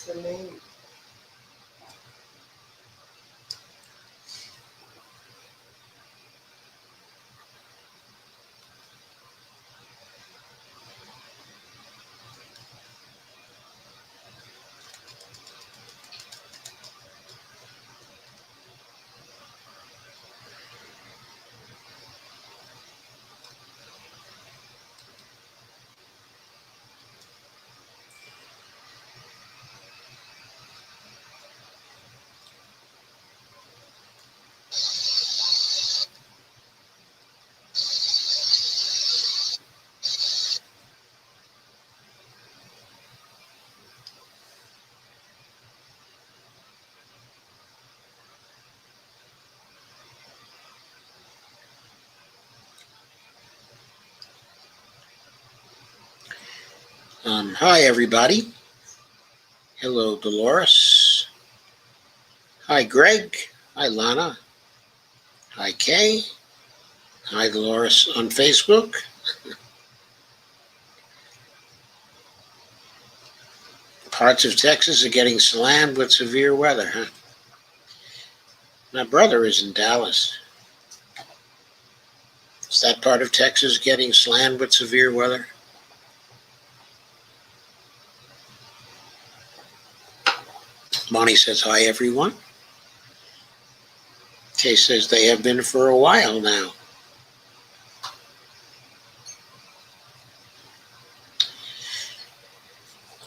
the name? Hi, everybody. Hello, Dolores. Hi, Greg. Hi, Lana. Hi, Kay. Hi, Dolores on Facebook. Parts of Texas are getting slammed with severe weather, huh? My brother is in Dallas. Is that part of Texas getting slammed with severe weather? Bonnie says, hi, everyone. Kay says they have been for a while now.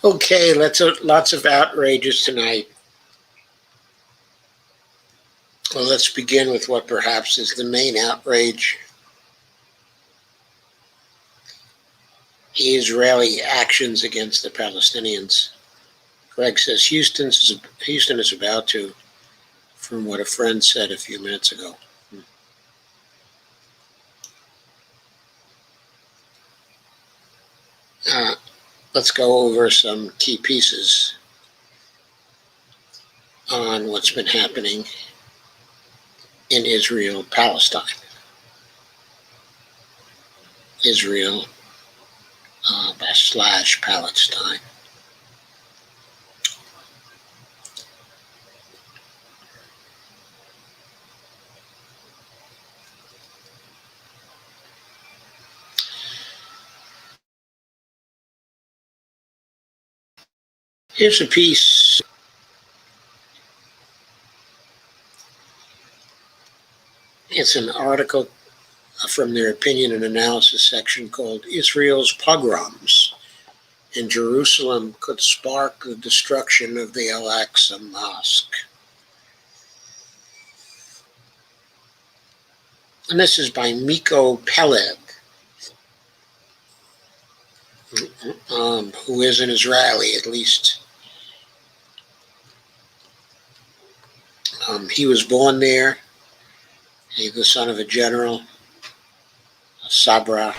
Okay, lots of outrages tonight. Well, let's begin with what perhaps is the main outrage. Israeli actions against the Palestinians. Greg says Houston is about to, from what a friend said a few minutes ago. Let's go over some key pieces on what's been happening in Israel, Palestine. Israel / Palestine. Here's a piece. It's an article from their opinion and analysis section called Israel's Pogroms in Jerusalem Could Spark the Destruction of the Al-Aqsa Mosque. And this is by Miko Peled, who is an Israeli, at least. He was born there. He's the son of a general, Sabra.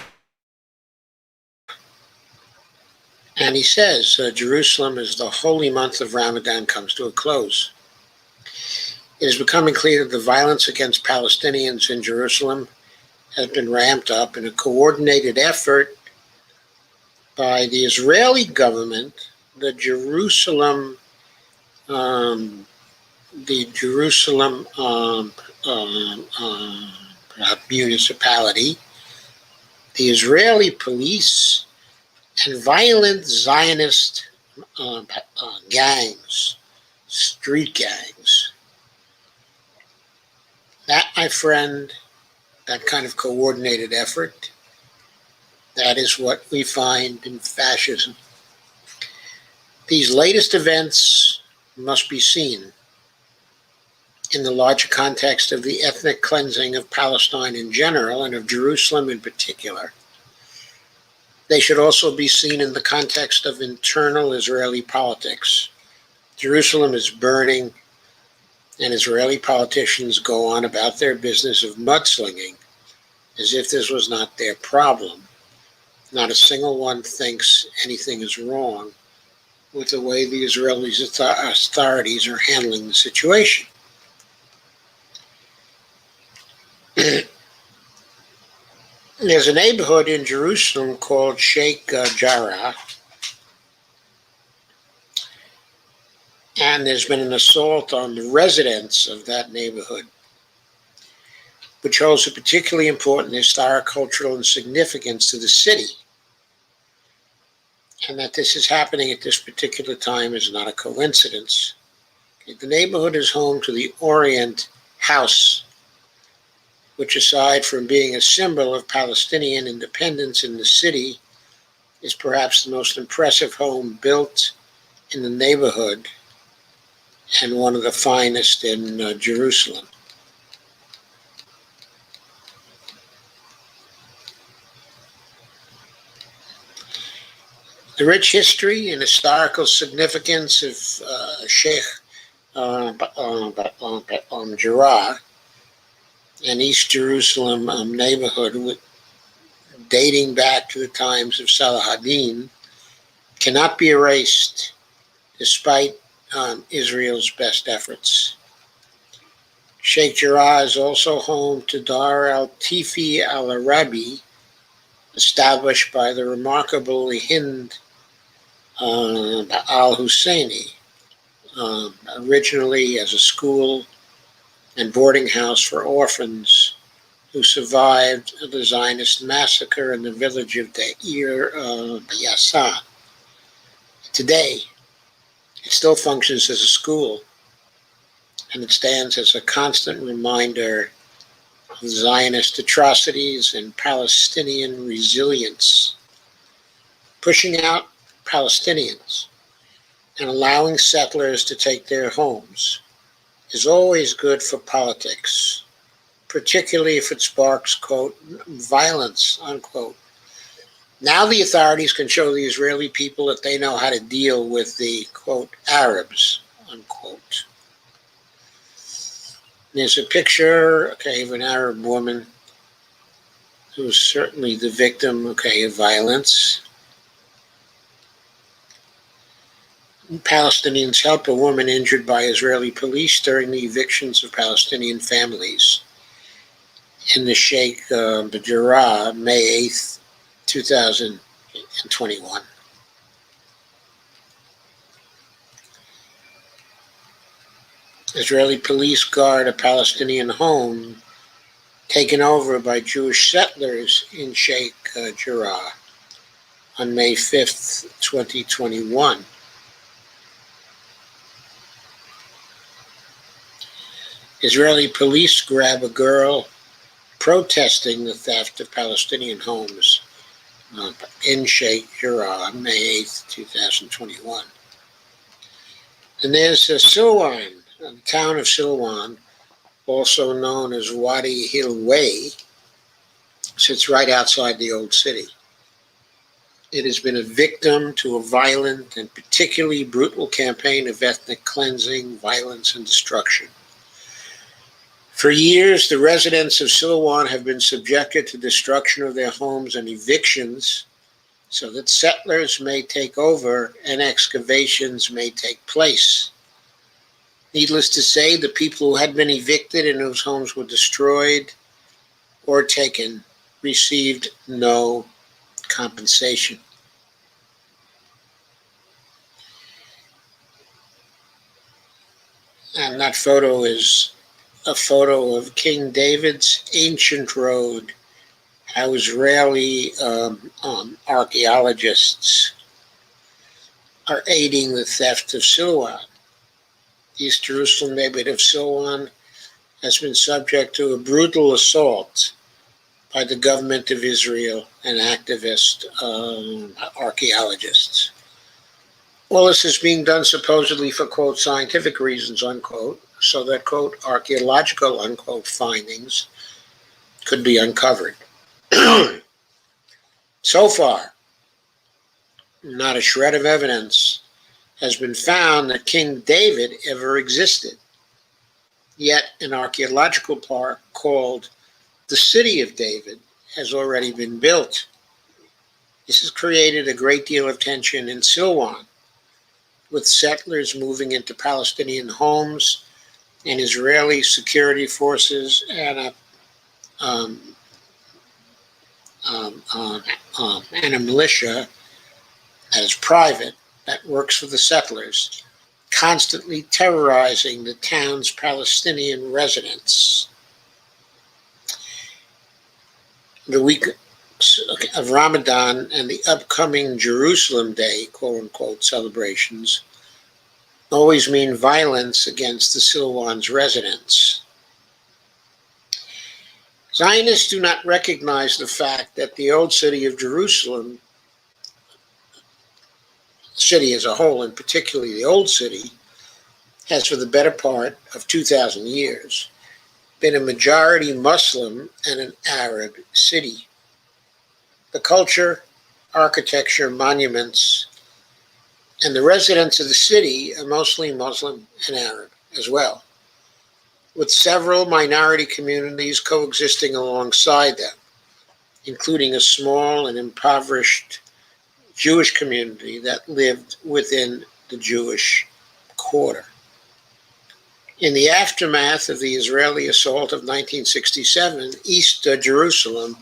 And he says Jerusalem, as the holy month of Ramadan comes to a close, it is becoming clear that the violence against Palestinians in Jerusalem has been ramped up in a coordinated effort by the Israeli government, the Jerusalem municipality, the Israeli police, and violent Zionist gangs, street gangs. That, my friend, that kind of coordinated effort, that is what we find in fascism. These latest events must be seen in the larger context of the ethnic cleansing of Palestine in general and of Jerusalem in particular. They should also be seen in the context of internal Israeli politics. Jerusalem is burning, and Israeli politicians go on about their business of mudslinging as if this was not their problem. Not a single one thinks anything is wrong with the way the Israeli authorities are handling the situation. There's a neighborhood in Jerusalem called Sheikh Jarrah, and there's been an assault on the residents of that neighborhood, which holds a particularly important historic, cultural significance to the city. And that this is happening at this particular time is not a coincidence. The neighborhood is home to the Orient House, which, aside from being a symbol of Palestinian independence in the city, is perhaps the most impressive home built in the neighborhood and one of the finest in Jerusalem. The rich history and historical significance of Sheikh Jarrah and East Jerusalem neighborhood, dating back to the times of Salah ad-Din, cannot be erased despite Israel's best efforts. Sheikh Jarrah is also home to Dar al-Tifi al-Arabi, established by the remarkable Hind al-Husseini, originally as a school and boarding house for orphans who survived the Zionist massacre in the village of Deir Yassa. Today, it still functions as a school, and it stands as a constant reminder of Zionist atrocities and Palestinian resilience. Pushing out Palestinians and allowing settlers to take their homes is always good for politics, particularly if it sparks, quote, violence, unquote. Now the authorities can show the Israeli people that they know how to deal with the, quote, Arabs, unquote. There's a picture, of an Arab woman who's certainly the victim, of violence. Palestinians help a woman injured by Israeli police during the evictions of Palestinian families in the Sheikh Jarrah, May 8th, 2021. Israeli police guard a Palestinian home taken over by Jewish settlers in Sheikh Jarrah on May 5th, 2021. Israeli police grab a girl protesting the theft of Palestinian homes in Sheikh Jarrah on May 8th, 2021. And there's Silwan, the town of Silwan, also known as Wadi Hilway, sits right outside the old city. It has been a victim to a violent and particularly brutal campaign of ethnic cleansing, violence, and destruction. For years, the residents of Silwan have been subjected to destruction of their homes and evictions so that settlers may take over and excavations may take place. Needless to say, the people who had been evicted and whose homes were destroyed or taken received no compensation. And that photo is a photo of King David's ancient road, how Israeli archaeologists are aiding the theft of Silwan. The East Jerusalem neighborhood of Silwan has been subject to a brutal assault by the government of Israel and activist archaeologists. All this is being done supposedly for, quote, scientific reasons, unquote, so that, quote, archaeological, unquote, findings could be uncovered. So far, not a shred of evidence has been found that King David ever existed. Yet an archaeological park called the City of David has already been built. This has created a great deal of tension in Silwan, with settlers moving into Palestinian homes and Israeli security forces and a militia that is private, that works for the settlers, constantly terrorizing the town's Palestinian residents. The week of Ramadan and the upcoming Jerusalem Day, quote unquote, celebrations always mean violence against the Silwan's residents. Zionists do not recognize the fact that the old city of Jerusalem, city as a whole, and particularly the old city, has for the better part of 2,000 years been a majority Muslim and an Arab city. The culture, architecture, monuments, and the residents of the city are mostly Muslim and Arab as well, with several minority communities coexisting alongside them, including a small and impoverished Jewish community that lived within the Jewish quarter. In the aftermath of the Israeli assault of 1967, East Jerusalem,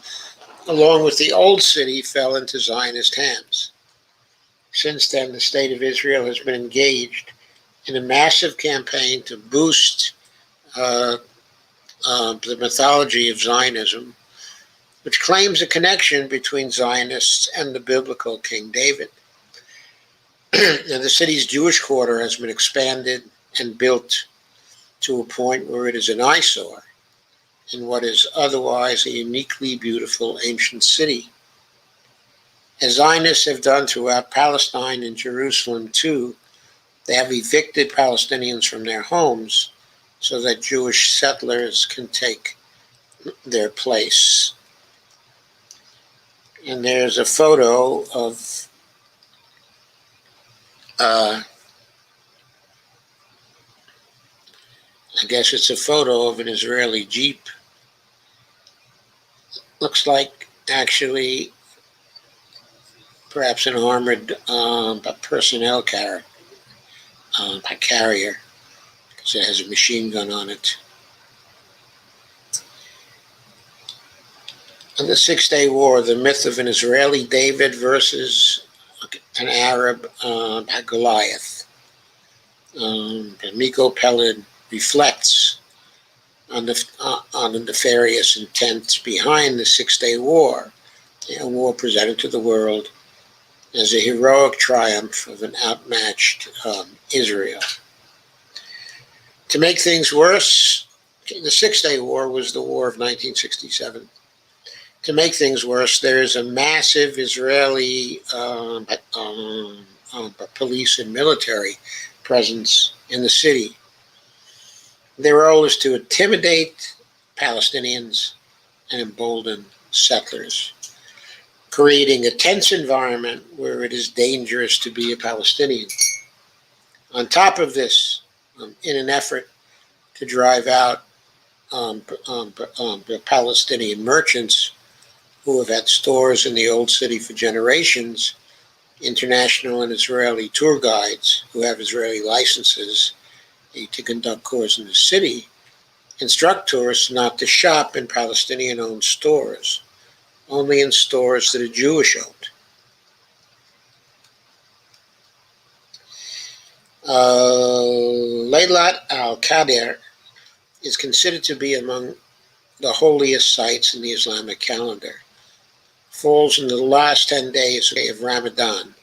along with the Old City, fell into Zionist hands. Since then, the State of Israel has been engaged in a massive campaign to boost the mythology of Zionism, which claims a connection between Zionists and the biblical King David. Now, the city's Jewish quarter has been expanded and built to a point where it is an eyesore in what is otherwise a uniquely beautiful ancient city. As Zionists have done throughout Palestine and Jerusalem too, they have evicted Palestinians from their homes so that Jewish settlers can take their place. And there's a photo of I guess it's a photo of an Israeli Jeep. Looks like actually perhaps an armored personnel carrier, because it has a machine gun on it. In the Six-Day War, the myth of an Israeli David versus an Arab Goliath. Miko Peled reflects on the nefarious intents behind the Six-Day War, a war presented to the world as a heroic triumph of an outmatched Israel. To make things worse, the Six-Day War was the war of 1967. To make things worse, there is a massive Israeli police and military presence in the city. Their role is to intimidate Palestinians and embolden settlers, creating a tense environment where it is dangerous to be a Palestinian. On top of this, in an effort to drive out the Palestinian merchants who have had stores in the old city for generations, international and Israeli tour guides who have Israeli licenses to conduct tours in the city instruct tourists not to shop in Palestinian-owned stores, only in stores that are Jewish-owned. Laylat al-Qadr is considered to be among the holiest sites in the Islamic calendar. Falls in the last 10 days of Ramadan.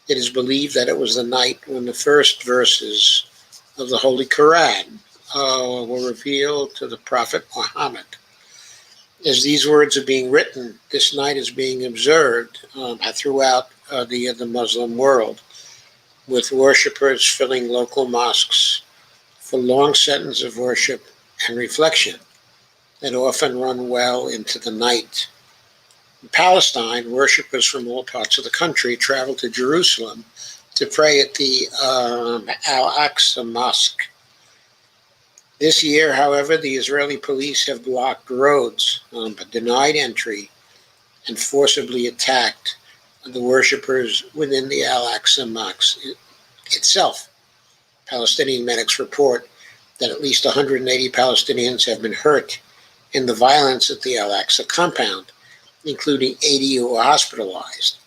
It is believed that it was the night when the first verses of the Holy Quran were revealed to the Prophet Muhammad. As these words are being written, this night is being observed throughout the Muslim world, with worshippers filling local mosques for long sessions of worship and reflection that often run well into the night. In Palestine, worshippers from all parts of the country travel to Jerusalem to pray at the Al-Aqsa Mosque. This year, however, the Israeli police have blocked roads, denied entry, and forcibly attacked the worshippers within the Al-Aqsa Mosque itself. Palestinian medics report that at least 180 Palestinians have been hurt in the violence at the Al-Aqsa compound, including 80 who are hospitalized.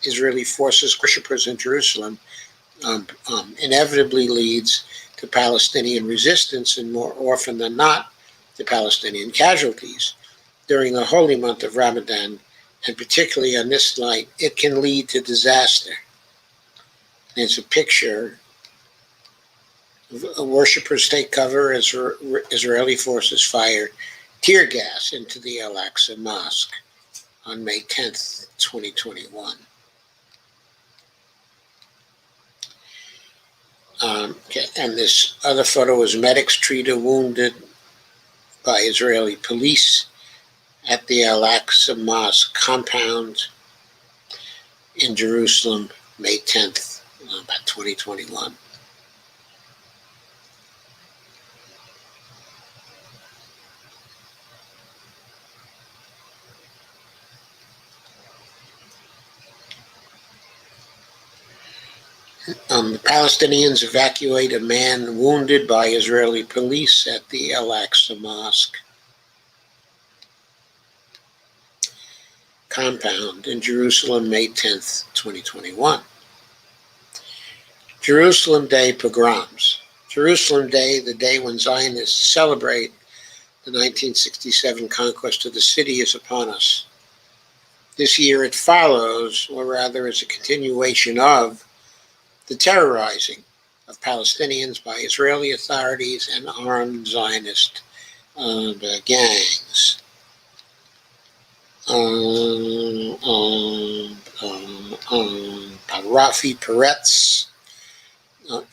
Israeli forces worshippers in Jerusalem inevitably leads to Palestinian resistance and more often than not to Palestinian casualties. During the holy month of Ramadan, and particularly on this night, it can lead to disaster. There's a picture of worshippers take cover as Israeli forces fire tear gas into the Al-Aqsa Mosque on May 10th, 2021. And this other photo is medics treat a wounded by Israeli police at the Al-Aqsa Mosque compound in Jerusalem, May 10th, about 2021. The Palestinians evacuate a man wounded by Israeli police at the Al-Aqsa Mosque compound in Jerusalem, May 10th, 2021. Jerusalem Day pogroms. Jerusalem Day, the day when Zionists celebrate the 1967 conquest of the city, is upon us. This year it follows, or rather is a continuation of, the terrorizing of Palestinians by Israeli authorities and armed Zionist gangs. Rafi Peretz,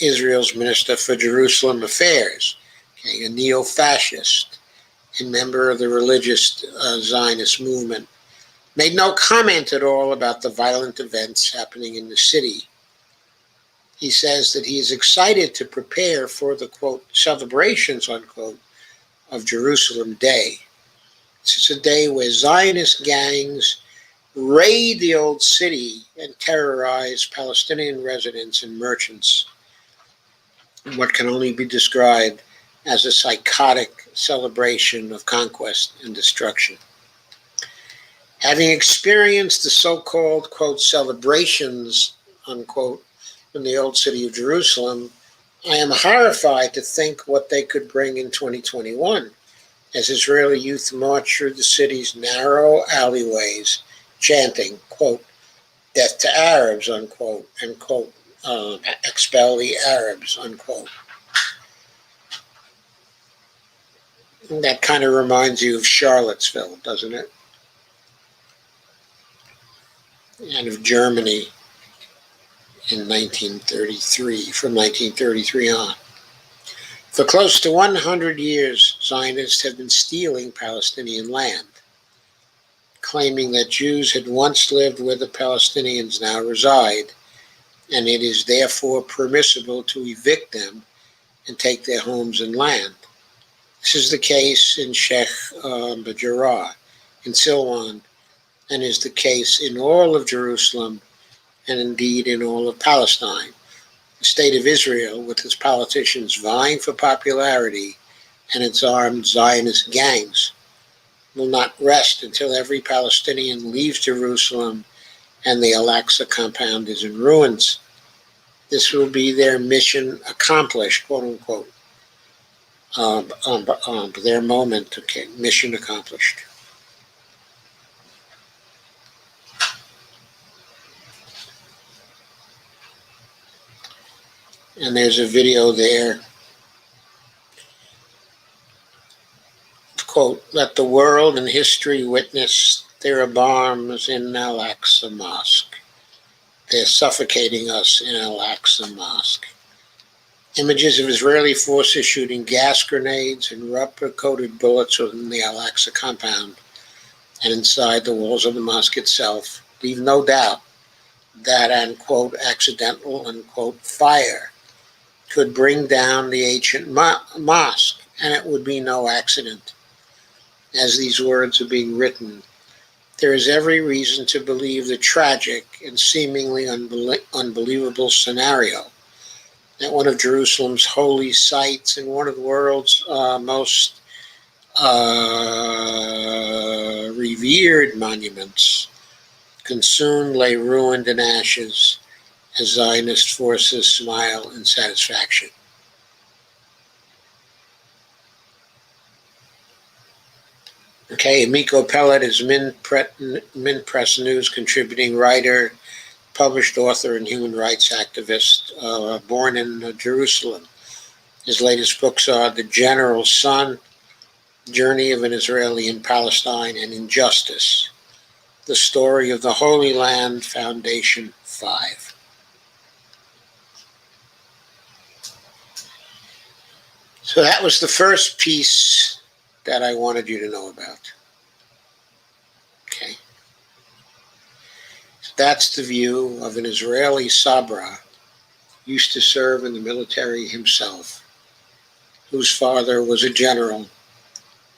Israel's Minister for Jerusalem Affairs, a neo-fascist and member of the religious Zionist movement, made no comment at all about the violent events happening in the city. He says that he is excited to prepare for the, quote, celebrations, unquote, of Jerusalem Day. This is a day where Zionist gangs raid the old city and terrorize Palestinian residents and merchants in what can only be described as a psychotic celebration of conquest and destruction. Having experienced the so-called, quote, celebrations, unquote, in the old city of Jerusalem, I am horrified to think what they could bring in 2021 as Israeli youth march through the city's narrow alleyways, chanting, quote, death to Arabs, unquote, and, quote, expel the Arabs, unquote. And that kind of reminds you of Charlottesville, doesn't it? And of Germany in 1933, from 1933 on. For close to 100 years, Zionists have been stealing Palestinian land, claiming that Jews had once lived where the Palestinians now reside, and it is therefore permissible to evict them and take their homes and land. This is the case in Sheikh Jarrah, in Silwan, and is the case in all of Jerusalem, and indeed in all of Palestine. The state of Israel, with its politicians vying for popularity and its armed Zionist gangs, will not rest until every Palestinian leaves Jerusalem and the Al-Aqsa compound is in ruins. This will be their mission accomplished, quote unquote. Their moment, okay, mission accomplished. And there's a video there, quote, let the world and history witness their bombs in Al-Aqsa Mosque. They're suffocating us in Al-Aqsa Mosque. Images of Israeli forces shooting gas grenades and rubber-coated bullets within the Al-Aqsa compound and inside the walls of the mosque itself leave no doubt that, unquote, accidental, unquote, fire could bring down the ancient mosque, and it would be no accident. As these words are being written, there is every reason to believe the tragic and seemingly unbelievable scenario that one of Jerusalem's holy sites and one of the world's most revered monuments, consumed, lay ruined in ashes, as Zionist forces smile in satisfaction. Okay, Miko Pellet is Mint Press News contributing writer, published author, and human rights activist, born in Jerusalem. His latest books are The General's Son, Journey of an Israeli in Palestine, and Injustice, The Story of the Holy Land, Foundation 5. So that was the first piece that I wanted you to know about. Okay. So that's the view of an Israeli Sabra, used to serve in the military himself, whose father was a general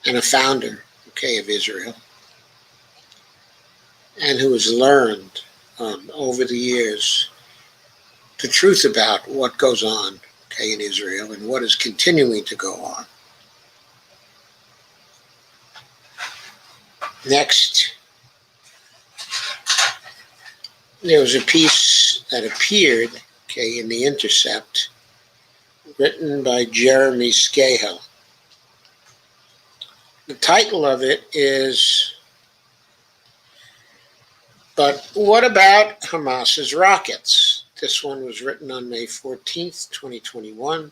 and a founder, okay, of Israel, and who has learned over the years the truth about what goes on, okay, in Israel and what is continuing to go on. Next, there was a piece that appeared, okay, in The Intercept, written by Jeremy Scahill. The title of it is, "But What About Hamas's Rockets?" This one was written on May 14th, 2021,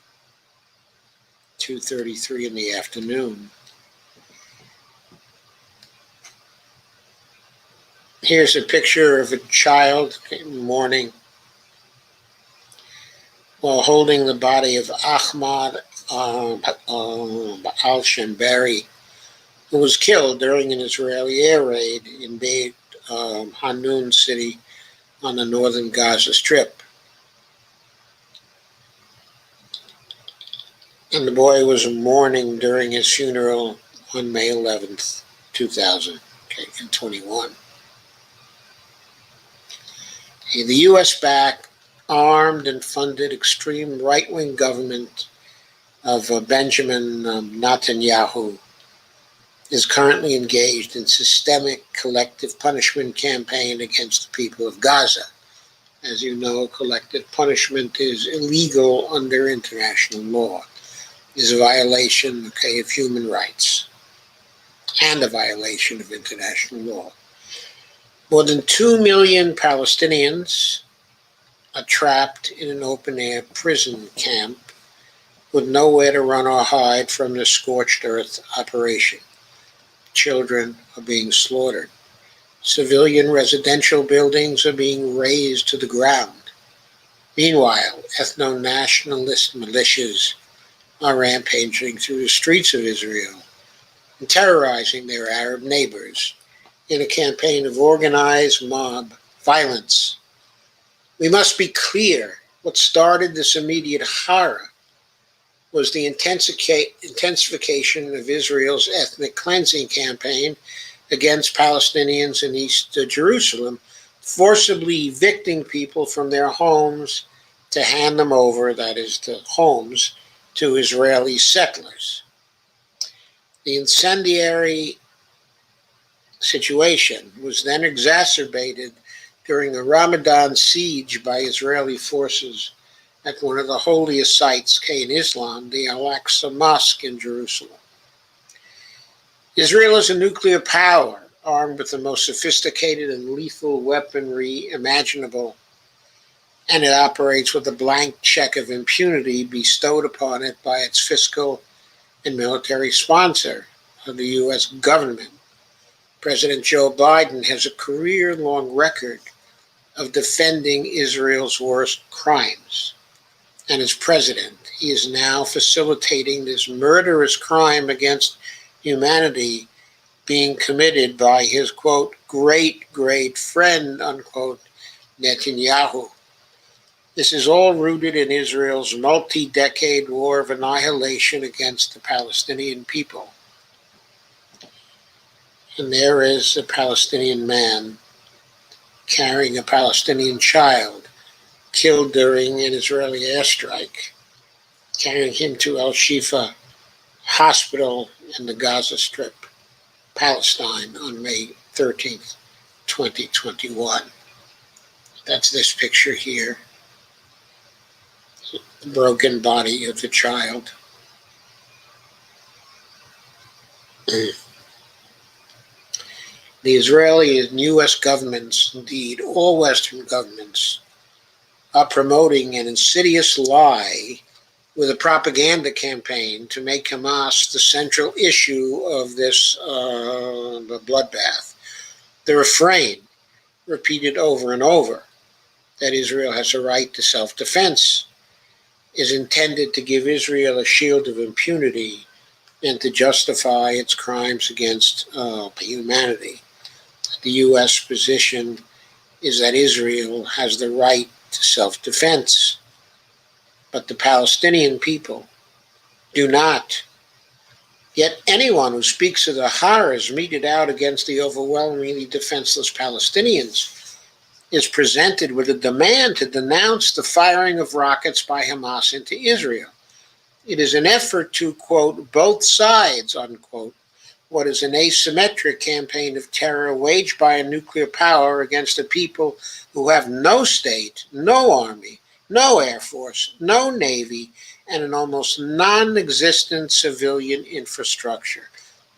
2:33 in the afternoon. Here's a picture of a child mourning while holding the body of Ahmad al-Shambari, who was killed during an Israeli air raid in Beit Hanun city on the northern Gaza Strip. And the boy was mourning during his funeral on May 11th, 2021. The US-backed, armed and funded extreme right-wing government of Benjamin Netanyahu is currently engaged in systemic collective punishment campaign against the people of Gaza. As you know, collective punishment is illegal under international law. It is a violation, okay, of human rights and a violation of international law. More than 2 million Palestinians are trapped in an open-air prison camp with nowhere to run or hide from the scorched earth operation. Children are being slaughtered. Civilian residential buildings are being razed to the ground. Meanwhile, ethno-nationalist militias are rampaging through the streets of Israel and terrorizing their Arab neighbors in a campaign of organized mob violence. We must be clear, what started this immediate horror was the intensification of Israel's ethnic cleansing campaign against Palestinians in East Jerusalem, forcibly evicting people from their homes to hand them over, that is, the homes, to Israeli settlers. The incendiary situation was then exacerbated during the Ramadan siege by Israeli forces at one of the holiest sites in Islam, the Al-Aqsa Mosque in Jerusalem. Israel is a nuclear power armed with the most sophisticated and lethal weaponry imaginable, and it operates with a blank check of impunity bestowed upon it by its fiscal and military sponsor, the U.S. government. President Joe Biden has a career-long record of defending Israel's worst crimes. And as president, he is now facilitating this murderous crime against humanity being committed by his, quote, great friend, unquote, Netanyahu. This is all rooted in Israel's multi-decade war of annihilation against the Palestinian people. And there is a Palestinian man carrying a Palestinian child killed during an Israeli airstrike, carrying him to Al-Shifa Hospital in the Gaza Strip, Palestine, on May 13th, 2021. That's this picture here. the broken body of the child. The Israeli and U.S. governments, indeed all Western governments, are promoting an insidious lie with a propaganda campaign to make Hamas the central issue of this the bloodbath. The refrain, repeated over and over, that Israel has a right to self-defense, is intended to give Israel a shield of impunity and to justify its crimes against humanity. The U.S. position is that Israel has the right to self-defense, but the Palestinian people do not. Yet anyone who speaks of the horrors meted out against the overwhelmingly defenseless Palestinians is presented with a demand to denounce the firing of rockets by Hamas into Israel. It is an effort to, quote, both sides, unquote, what is an asymmetric campaign of terror waged by a nuclear power against a people who have no state, no army, no air force, no navy, and an almost non-existent civilian infrastructure.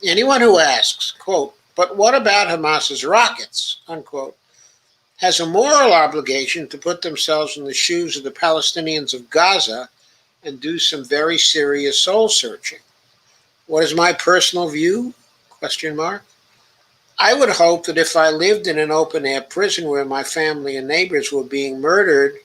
Anyone who asks, quote, but what about Hamas's rockets, unquote, has a moral obligation to put themselves in the shoes of the Palestinians of Gaza and do some very serious soul searching. What is my personal view? Question mark. I would hope that if I lived in an open-air prison where my family and neighbors were being murdered,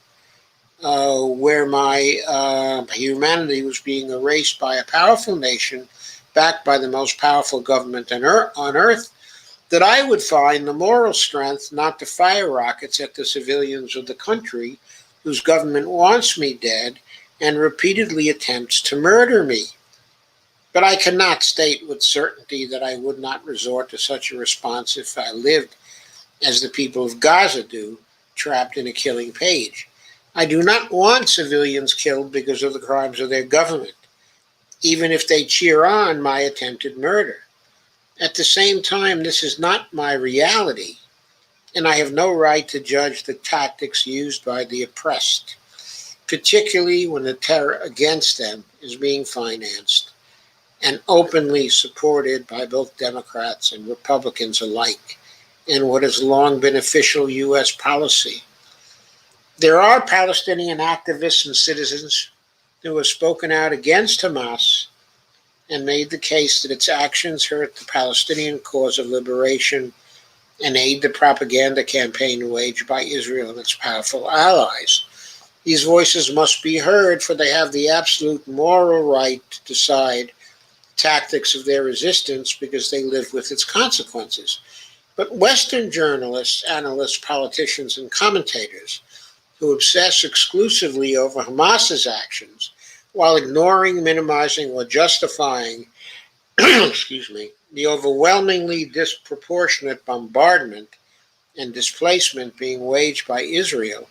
where my humanity was being erased by a powerful nation backed by the most powerful government on earth, that I would find the moral strength not to fire rockets at the civilians of the country whose government wants me dead and repeatedly attempts to murder me. But I cannot state with certainty that I would not resort to such a response if I lived, as the people of Gaza do, trapped in a killing cage. I do not want civilians killed because of the crimes of their government, even if they cheer on my attempted murder. At the same time, this is not my reality, and I have no right to judge the tactics used by the oppressed, particularly when the terror against them is being financed and openly supported by both Democrats and Republicans alike, in what has long been official U.S. policy. There are Palestinian activists and citizens who have spoken out against Hamas and made the case that its actions hurt the Palestinian cause of liberation and aid the propaganda campaign waged by Israel and its powerful allies. These voices must be heard, for they have the absolute moral right to decide tactics of their resistance because they live with its consequences. But Western journalists, analysts, politicians, and commentators who obsess exclusively over Hamas's actions while ignoring, minimizing, or justifying the overwhelmingly disproportionate bombardment and displacement being waged by Israel,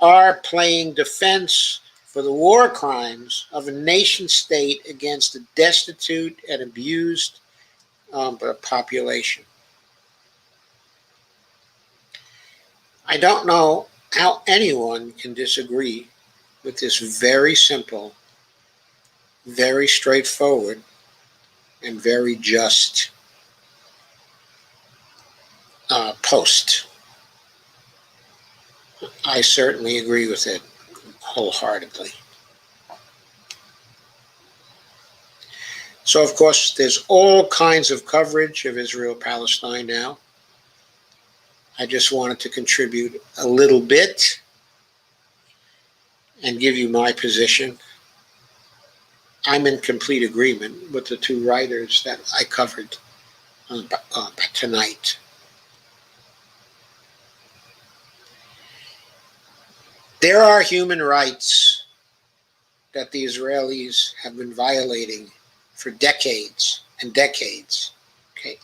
are playing defense for the war crimes of a nation state against a destitute and abused population. I don't know how anyone can disagree with this very simple, very straightforward, and very just post. I certainly agree with it wholeheartedly. So, of course, there's all kinds of coverage of Israel-Palestine now. I just wanted to contribute a little bit and give you my position. I'm in complete agreement with the two writers that I covered tonight. There are human rights that the Israelis have been violating for decades and decades,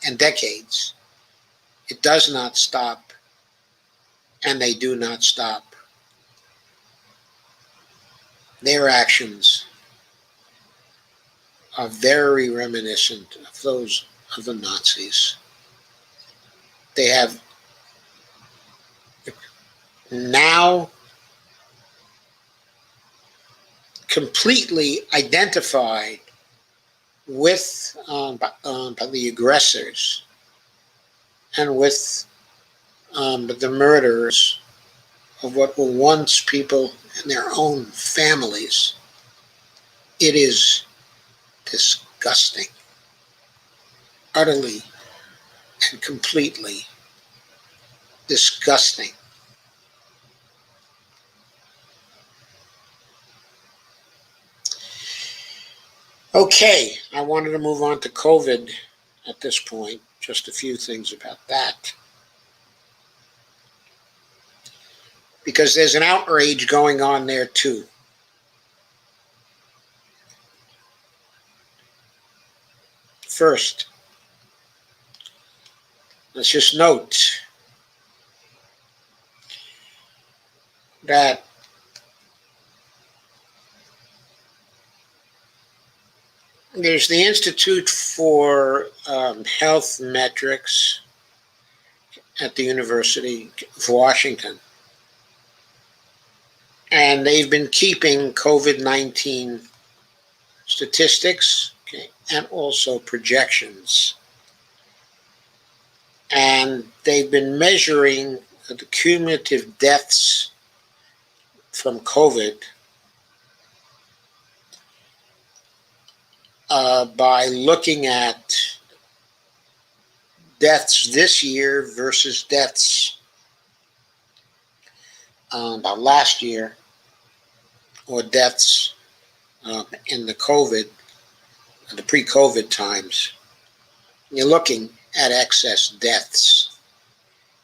and decades. It does not stop, and they do not stop. Their actions are very reminiscent of those of the Nazis. They have now completely identified with the aggressors and with the murderers of what were once people in their own families. It is disgusting, utterly and completely disgusting. Okay, I wanted to move on to COVID at this point. Just a few things about that. Because there's an outrage going on there too. First, let's just note that there's the Institute for Health Metrics at the University of Washington. And they've been keeping COVID-19 statistics, okay, and also projections. And they've been measuring the cumulative deaths from COVID by looking at deaths this year versus deaths last year, or deaths in the pre-COVID times. You're looking at excess deaths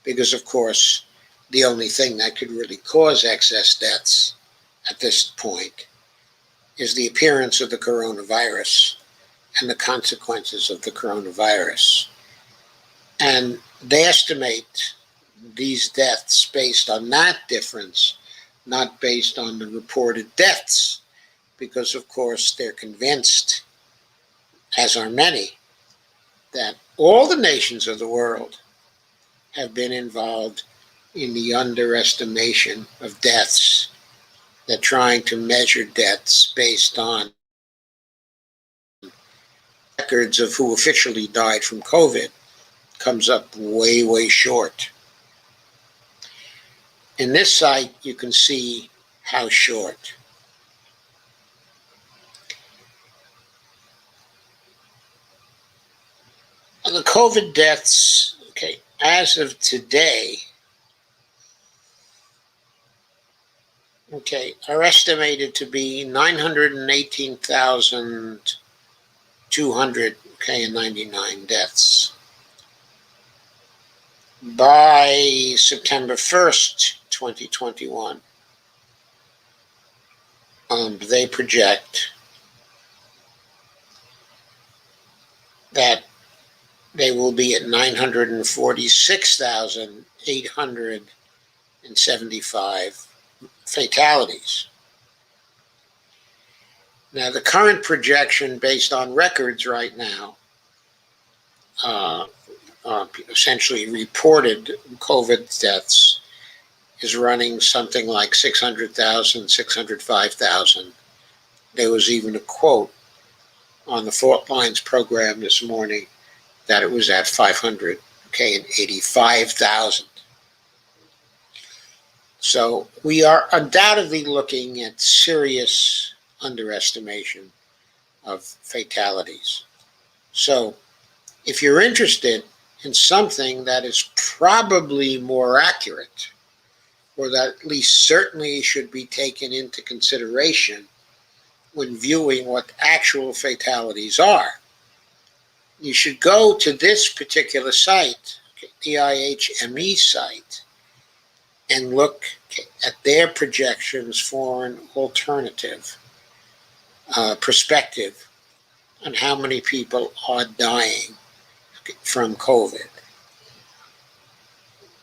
because, of course, the only thing that could really cause excess deaths at this point is the appearance of the coronavirus and the consequences of the coronavirus. And they estimate these deaths based on that difference, not based on the reported deaths, because, of course, they're convinced, as are many, that all the nations of the world have been involved in the underestimation of deaths. They're trying to measure deaths based on records of who officially died from COVID. Comes up way, way short. In this site, you can see how short. The COVID deaths, okay, as of today, okay, are estimated to be 918,299 deaths. By September 1st, 2021, they project that they will be at 946,875 fatalities. Now, the current projection based on records right now, essentially reported COVID deaths, is running something like 600,000, 605,000. There was even a quote on the Fault Lines program this morning that it was at 585,000. So we are undoubtedly looking at serious underestimation of fatalities. So if you're interested in something that is probably more accurate, or that at least certainly should be taken into consideration when viewing what actual fatalities are, you should go to this particular site, the IHME site, and look at their projections for an alternative perspective on how many people are dying from COVID.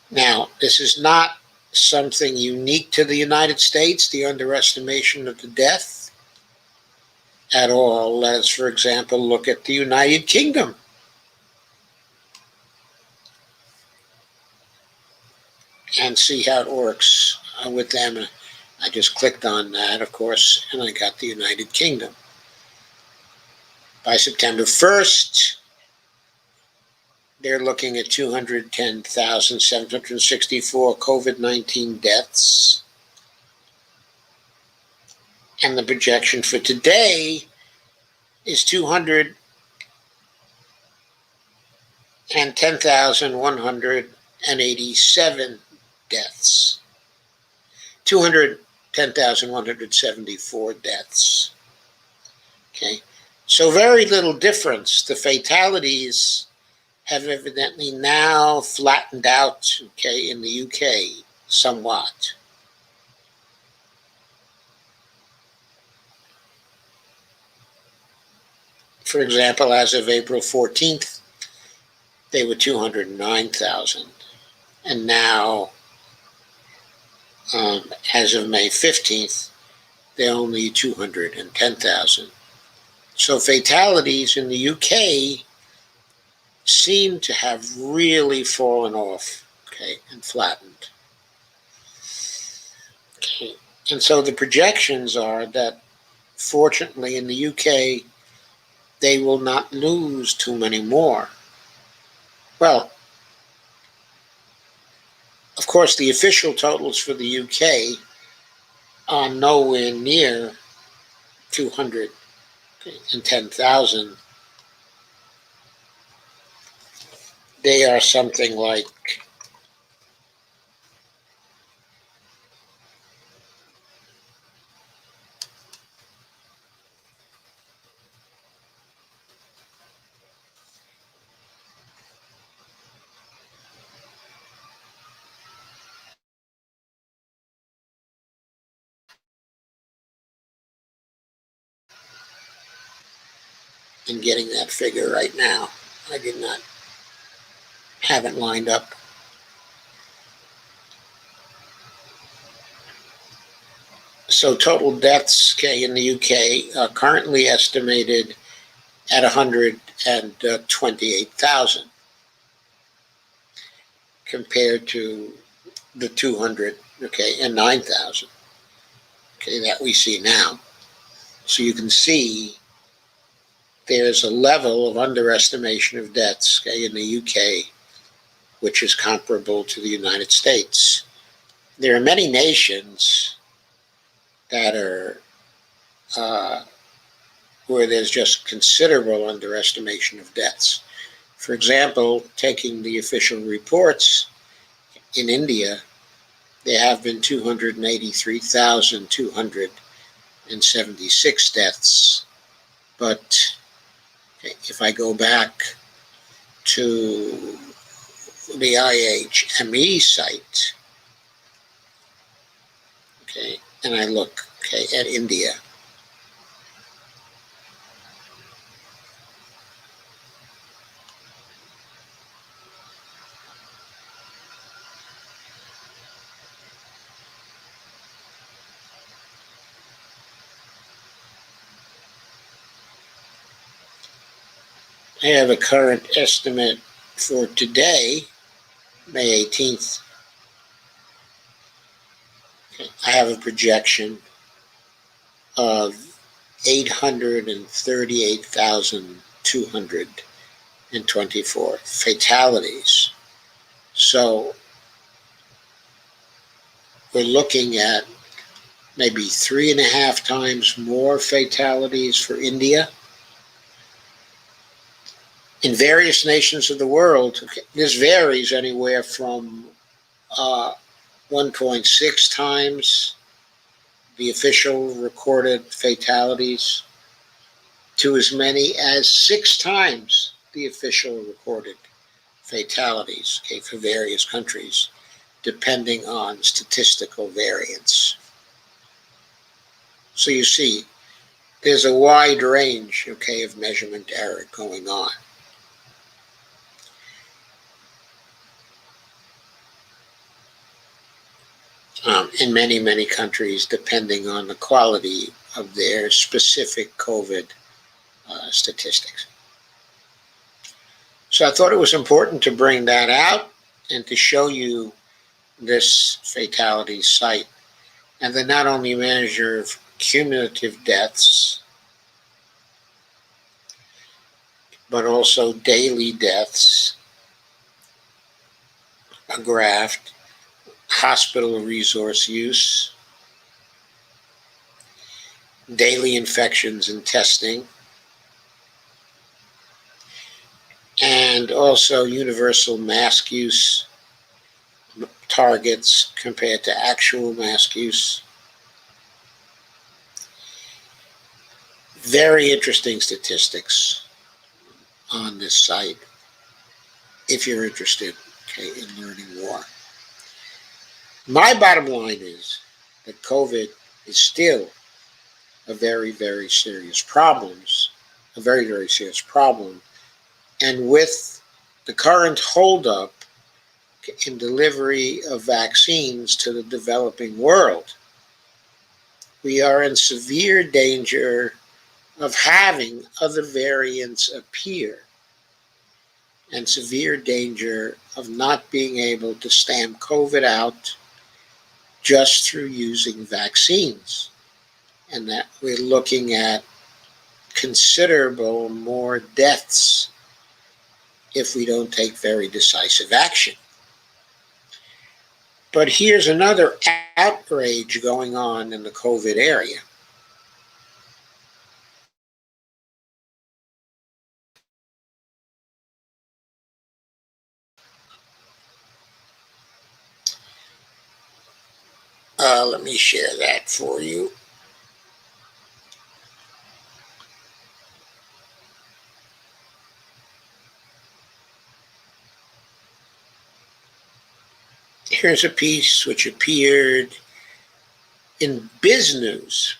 Now, this is not something unique to the United States, the underestimation of the death at all. Let us, for example, look at the United Kingdom. And see how it works with them. I just clicked on that, of course, and I got the United Kingdom. By September 1st, they're looking at 210,764 COVID-19 deaths. And the projection for today is 210,187 deaths. 210,174 deaths. Okay, so very little difference. The fatalities have evidently now flattened out, okay, in the UK somewhat. For example, as of April 14th, they were 209,000. And now, as of May 15th, they're only 210,000. So fatalities in the UK seem to have really fallen off, okay, and flattened. Okay. And so the projections are that, fortunately, in the UK, they will not lose too many more. Well, of course, the official totals for the UK are nowhere near 210,000. They are something like in getting that figure right now. I did not have it lined up. So total deaths, okay, in the UK are currently estimated at 128,000 compared to the 200, okay, and 9,000, okay, that we see now. So you can see there's a level of underestimation of deaths, okay, in the UK, which is comparable to the United States. There are many nations that are where there's just considerable underestimation of deaths. For example, taking the official reports, in India, there have been 283,276 deaths. But if I go back to the IHME site, okay, and I look, okay, at India, I have a current estimate for today, May 18th. Okay, I have a projection of 838,224 fatalities. So we're looking at maybe 3.5 times more fatalities for India. In various nations of the world, this varies anywhere from 1.6 times the official recorded fatalities to as many as 6 times the official recorded fatalities, okay, for various countries, depending on statistical variance. So you see, there's a wide range, okay, of measurement error going on. In many, many countries, depending on the quality of their specific COVID statistics. So I thought it was important to bring that out and to show you this fatality site and they not only measure cumulative deaths, but also daily deaths, a graft, hospital resource use, daily infections and testing, and also universal mask use targets compared to actual mask use. Very interesting statistics on this site if you're interested, in learning more. My bottom line is that COVID is still a very, very serious problem, and with the current holdup in delivery of vaccines to the developing world, we are in severe danger of having other variants appear, and severe danger of not being able to stamp COVID out just through using vaccines, and that we're looking at considerable more deaths if we don't take very decisive action. But here's another outrage going on in the COVID area. Let me share that for you. Here's a piece which appeared in Biz News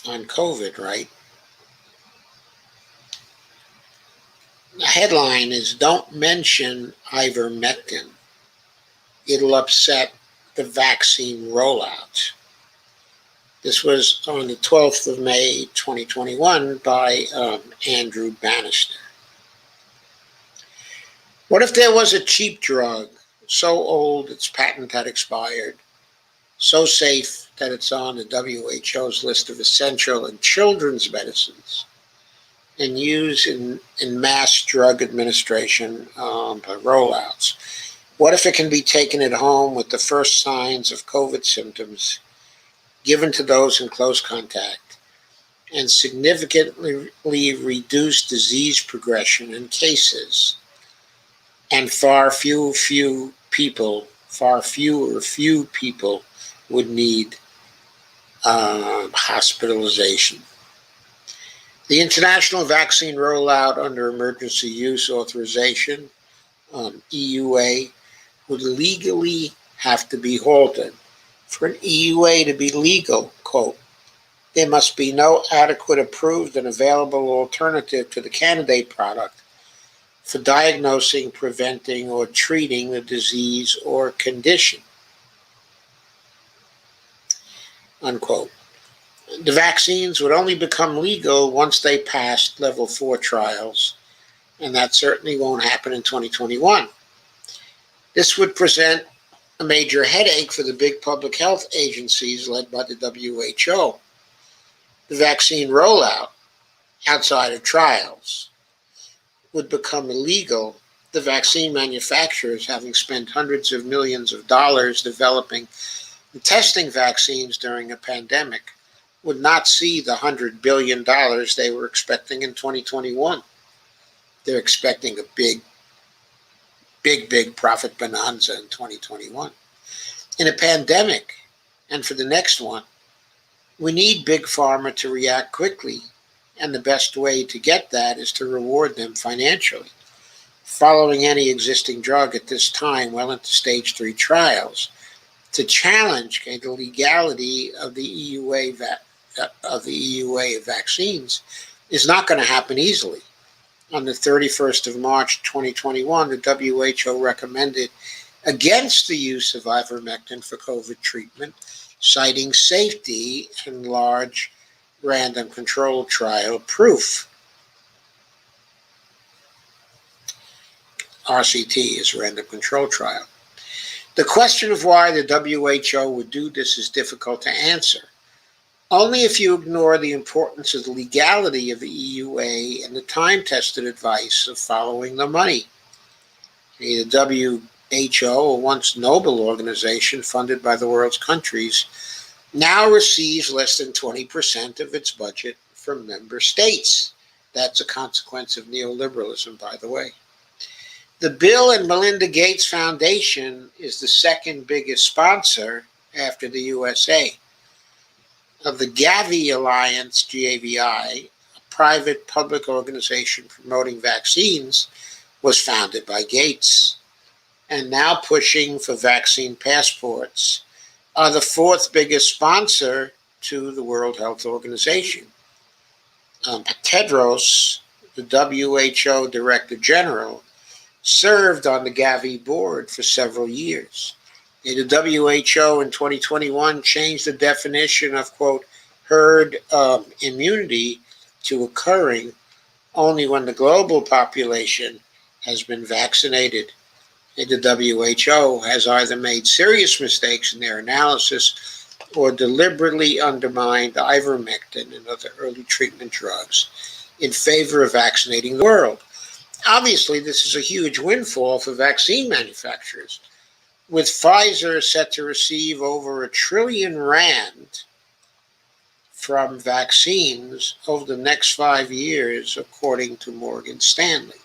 on COVID, right? The headline is, "Don't mention ivermectin. It'll upset the vaccine rollout." This was on the 12th of May, 2021 by Andrew Bannister. What if there was a cheap drug, so old its patent had expired, so safe that it's on the WHO's list of essential and children's medicines, and used in mass drug administration rollouts? What if it can be taken at home with the first signs of COVID symptoms, given to those in close contact, and significantly reduce disease progression in cases, and far fewer people would need hospitalization? The international vaccine rollout under emergency use authorization, EUA, would legally have to be halted. For an EUA to be legal, quote, there must be no adequate, approved, and available alternative to the candidate product for diagnosing, preventing, or treating the disease or condition, unquote. The vaccines would only become legal once they passed level 4 trials, and that certainly won't happen in 2021. This would present a major headache for the big public health agencies led by the WHO. The vaccine rollout outside of trials would become illegal, the vaccine manufacturers, having spent hundreds of millions of dollars developing and testing vaccines during a pandemic, would not see the $100 billion they were expecting in 2021. They're expecting a big profit bonanza in 2021. In a pandemic, and for the next one, we need big pharma to react quickly, and the best way to get that is to reward them financially. Following any existing drug at this time well into stage 3 trials, to challenge the legality of the EUA vaccines is not going to happen easily. On the 31st of March 2021, the WHO recommended against the use of ivermectin for COVID treatment, citing safety and large random controlled trial proof. RCT is random control trial. The question of why the WHO would do this is difficult to answer, only if you ignore the importance of the legality of the EUA and the time-tested advice of following the money. The WHO, a once noble organization funded by the world's countries, now receives less than 20% of its budget from member states. That's a consequence of neoliberalism, by the way. The Bill and Melinda Gates Foundation is the second biggest sponsor after the USA of the Gavi Alliance, GAVI, a private public organization promoting vaccines, was founded by Gates, and now pushing for vaccine passports, are the fourth biggest sponsor to the World Health Organization. Tedros, the WHO Director General, served on the Gavi board for several years. The WHO in 2021 changed the definition of, quote, herd immunity to occurring only when the global population has been vaccinated. The WHO has either made serious mistakes in their analysis or deliberately undermined ivermectin and other early treatment drugs in favor of vaccinating the world. Obviously, this is a huge windfall for vaccine manufacturers, with Pfizer set to receive over R1 trillion from vaccines over the next 5 years, according to Morgan Stanley.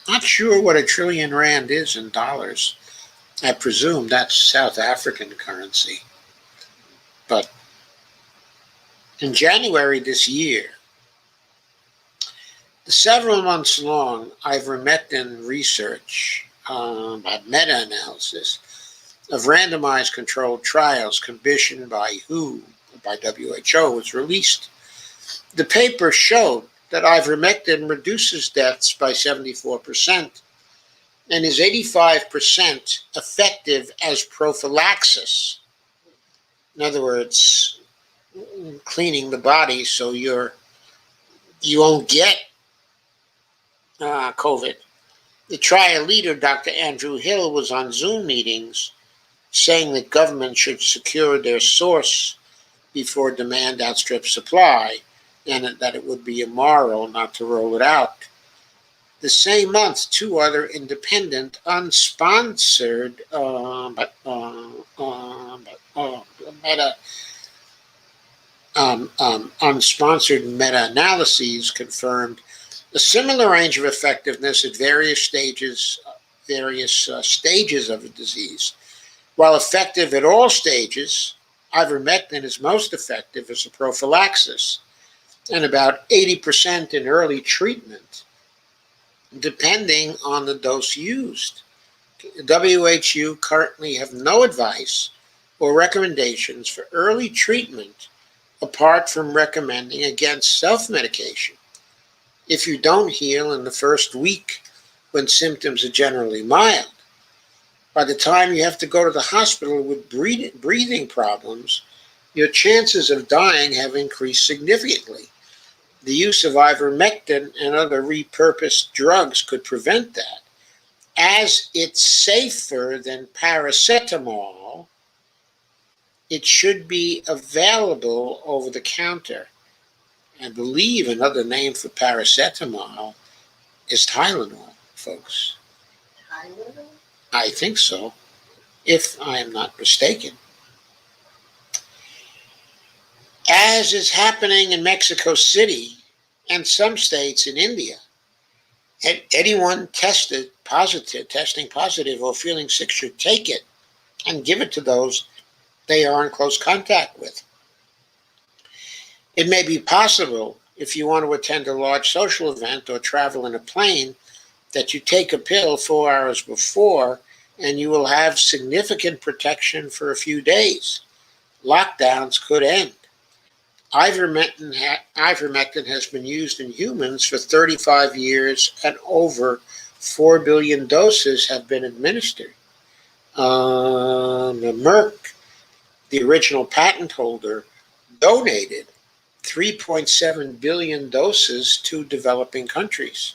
Not sure what R1 trillion is in dollars. I presume that's South African currency. But in January this year, the several months long ivermectin research by meta-analysis of randomized controlled trials commissioned by WHO was released. The paper showed that ivermectin reduces deaths by 74% and is 85% effective as prophylaxis. In other words, cleaning the body so you won't get COVID. The trial leader, Dr. Andrew Hill, was on Zoom meetings saying that government should secure their source before demand outstrips supply, and that it would be immoral not to roll it out. The same month, two other independent, unsponsored meta-analyses confirmed a similar range of effectiveness at various stages of the disease. While effective at all stages, ivermectin is most effective as a prophylaxis, and about 80% in early treatment, depending on the dose used. WHO currently have no advice or recommendations for early treatment apart from recommending against self-medication. If you don't heal in the first week when symptoms are generally mild, by the time you have to go to the hospital with breathing problems, your chances of dying have increased significantly. The use of ivermectin and other repurposed drugs could prevent that. As it's safer than paracetamol, it should be available over the counter. I believe another name for paracetamol is Tylenol, folks. Tylenol? I think so, if I am not mistaken. As is happening in Mexico City and some states in India, anyone testing positive or feeling sick should take it and give it to those they are in close contact with. It may be possible, if you want to attend a large social event or travel in a plane, that you take a pill 4 hours before and you will have significant protection for a few days. Lockdowns could end. Ivermectin has been used in humans for 35 years and over 4 billion doses have been administered. Merck, the original patent holder, donated 3.7 billion doses to developing countries.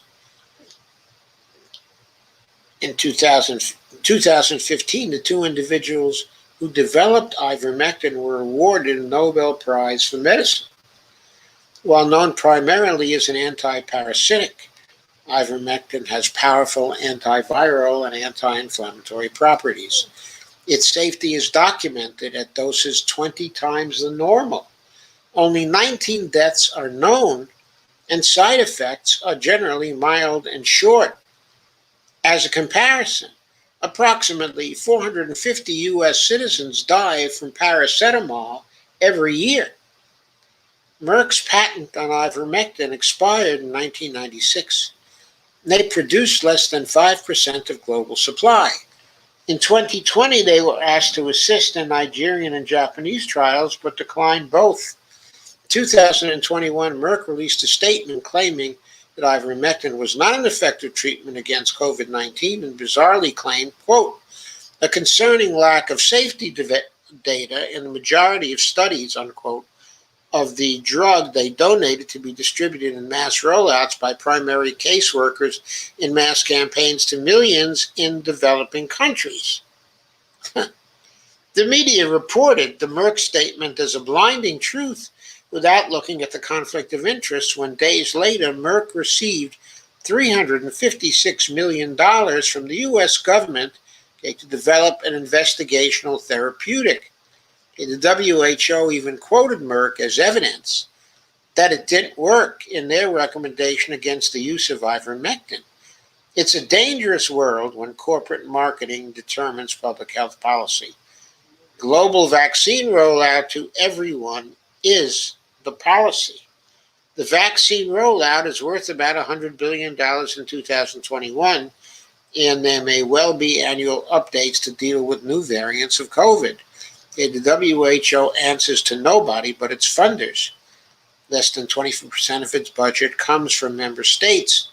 In 2015, the two individuals who developed ivermectin were awarded a Nobel Prize for medicine. While known primarily as an antiparasitic, ivermectin has powerful antiviral and anti-inflammatory properties. Its safety is documented at doses 20 times the normal. Only 19 deaths are known, and side effects are generally mild and short. As a comparison, approximately 450 U.S. citizens die from paracetamol every year. Merck's patent on ivermectin expired in 1996. They produced less than 5% of global supply. In 2020, they were asked to assist in Nigerian and Japanese trials, but declined both. In 2021, Merck released a statement claiming that ivermectin was not an effective treatment against COVID-19 and bizarrely claimed, quote, a concerning lack of safety data in the majority of studies, unquote, of the drug they donated to be distributed in mass rollouts by primary caseworkers in mass campaigns to millions in developing countries. The media reported the Merck statement as a blinding truth without looking at the conflict of interest when days later Merck received $356 million from the U.S. government to develop an investigational therapeutic. The WHO even quoted Merck as evidence that it didn't work in their recommendation against the use of ivermectin. It's a dangerous world when corporate marketing determines public health policy. Global vaccine rollout to everyone is the policy. The vaccine rollout is worth about $100 billion in 2021, and there may well be annual updates to deal with new variants of COVID. The WHO answers to nobody but its funders. Less than 24% of its budget comes from member states,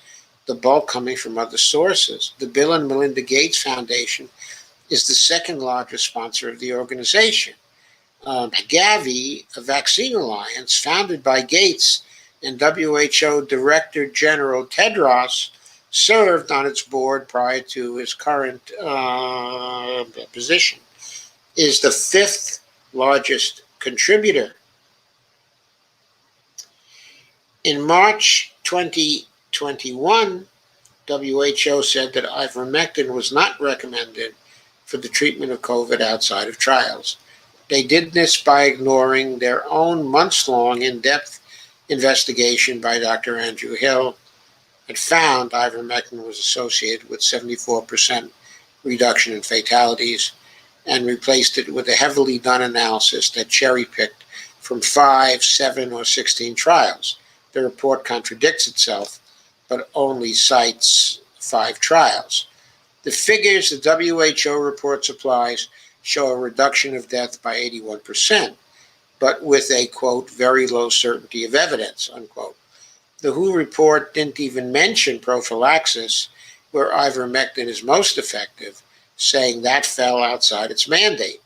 the bulk coming from other sources. The Bill and Melinda Gates Foundation is the second largest sponsor of the organization. Gavi, a vaccine alliance founded by Gates and WHO Director General Tedros, served on its board prior to his current position, is the fifth largest contributor. In March 2021, WHO said that ivermectin was not recommended for the treatment of COVID outside of trials. They did this by ignoring their own months-long in-depth investigation by Dr. Andrew Hill that found ivermectin was associated with 74% reduction in fatalities and replaced it with a heavily done analysis that cherry-picked from 5, 7, or 16 trials. The report contradicts itself, but only cites 5 trials. The figures the WHO report supplies show a reduction of death by 81%, but with a, quote, very low certainty of evidence, unquote. The WHO report didn't even mention prophylaxis, where ivermectin is most effective, saying that fell outside its mandate.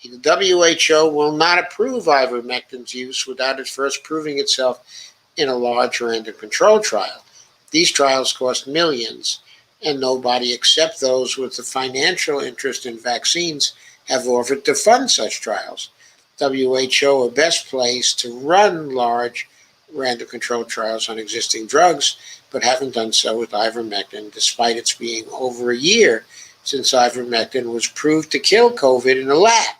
The WHO will not approve ivermectin's use without it first proving itself in a large random control trial. These trials cost millions, and nobody except those with a financial interest in vaccines have offered to fund such trials. WHO are best placed to run large random control trials on existing drugs, but haven't done so with ivermectin, despite its being over a year since ivermectin was proved to kill COVID in a lab.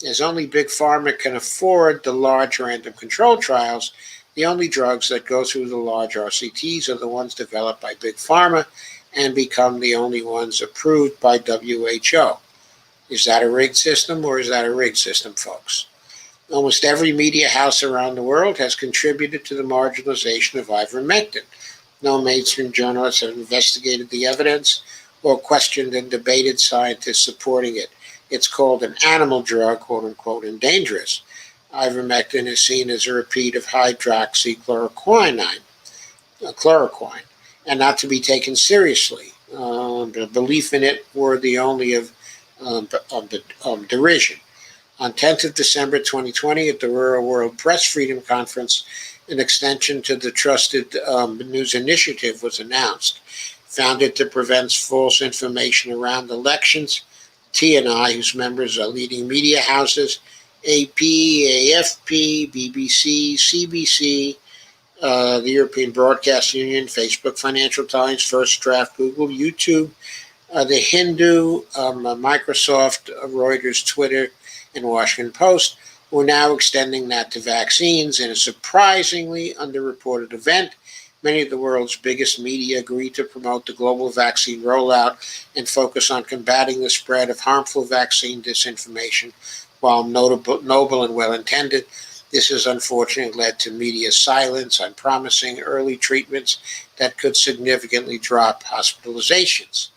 As only Big Pharma can afford the large random control trials, the only drugs that go through the large RCTs are the ones developed by Big Pharma and become the only ones approved by WHO. Is that a rigged system, or is that a rigged system, folks? Almost every media house around the world has contributed to the marginalization of ivermectin. No mainstream journalists have investigated the evidence or questioned and debated scientists supporting it. It's called an animal drug, quote unquote, and dangerous. Ivermectin is seen as a repeat of hydroxychloroquine, and not to be taken seriously. The belief in it worthy only of derision. On 10th of December 2020 at the Rural World Press Freedom Conference, an extension to the Trusted News Initiative was announced, founded to prevent false information around elections. TNI, whose members are leading media houses, AP, AFP, BBC, CBC, the European Broadcast Union, Facebook, Financial Times, First Draft, Google, YouTube, The Hindu, Microsoft, Reuters, Twitter, and Washington Post. We're now extending that to vaccines. In a surprisingly underreported event, many of the world's biggest media agreed to promote the global vaccine rollout and focus on combating the spread of harmful vaccine disinformation. While noble and well-intended, this has unfortunately led to media silence on promising early treatments that could significantly drop hospitalizations.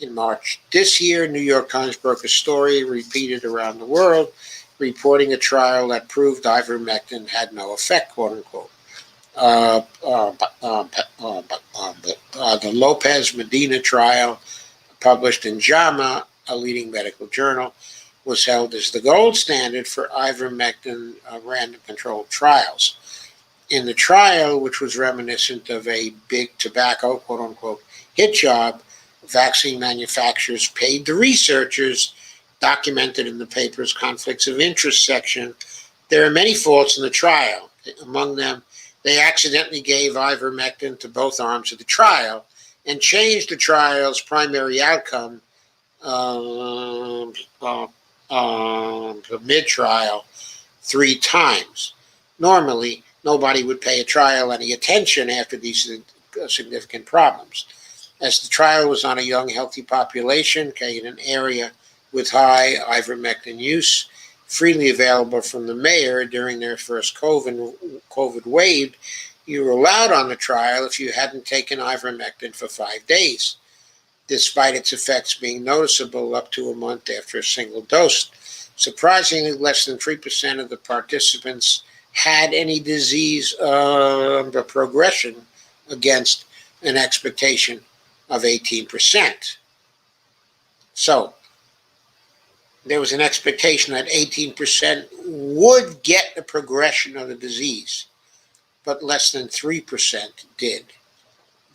In March this year, New York Times broke a story repeated around the world, reporting a trial that proved ivermectin had no effect, quote unquote. The Lopez Medina trial, published in JAMA, a leading medical journal, was held as the gold standard for ivermectin random controlled trials. In the trial, which was reminiscent of a big tobacco, quote unquote, hit job, vaccine manufacturers paid the researchers, documented in the paper's conflicts of interest section. There are many faults in the trial. Among them, they accidentally gave ivermectin to both arms of the trial and changed the trial's primary outcome, the mid-trial, 3 times. Normally, nobody would pay a trial any attention after these significant problems. As the trial was on a young, healthy population, in an area with high ivermectin use, freely available from the mayor during their first COVID wave, you were allowed on the trial if you hadn't taken ivermectin for 5 days, despite its effects being noticeable up to a month after a single dose. Surprisingly, less than 3% of the participants had any disease progression against an expectation of 18%. So, there was an expectation that 18% would get the progression of the disease, but less than 3% did.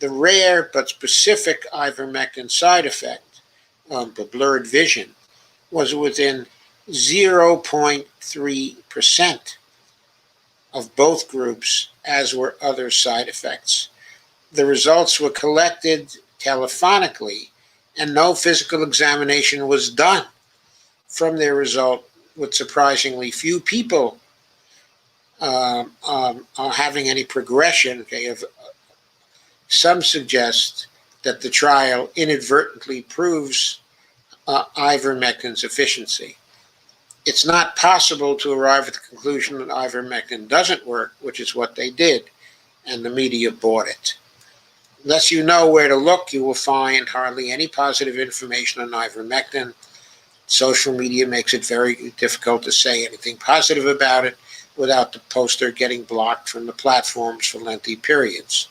The rare but specific ivermectin side effect, the blurred vision, was within 0.3% of both groups, as were other side effects. The results were collected telephonically, and no physical examination was done. From their result, with surprisingly few people having any progression, some suggest that the trial inadvertently proves ivermectin's efficiency. It's not possible to arrive at the conclusion that ivermectin doesn't work, which is what they did, and the media bought it. Unless you know where to look, you will find hardly any positive information on ivermectin. Social media makes it very difficult to say anything positive about it without the poster getting blocked from the platforms for lengthy periods.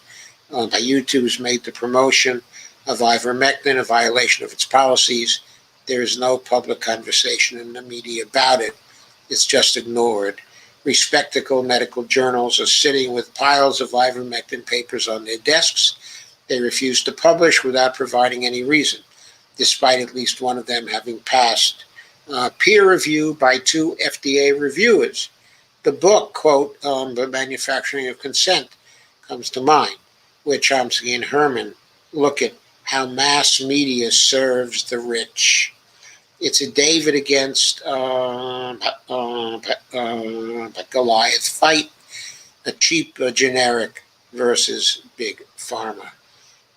YouTube has made the promotion of ivermectin a violation of its policies. There is no public conversation in the media about it. It's just ignored. Respectable medical journals are sitting with piles of ivermectin papers on their desks. They refuse to publish without providing any reason, despite at least one of them having passed peer review by 2 FDA reviewers. The book, quote, The Manufacturing of Consent, comes to mind, where Chomsky and Herman look at how mass media serves the rich. It's a David against Goliath fight, a cheap generic versus big pharma.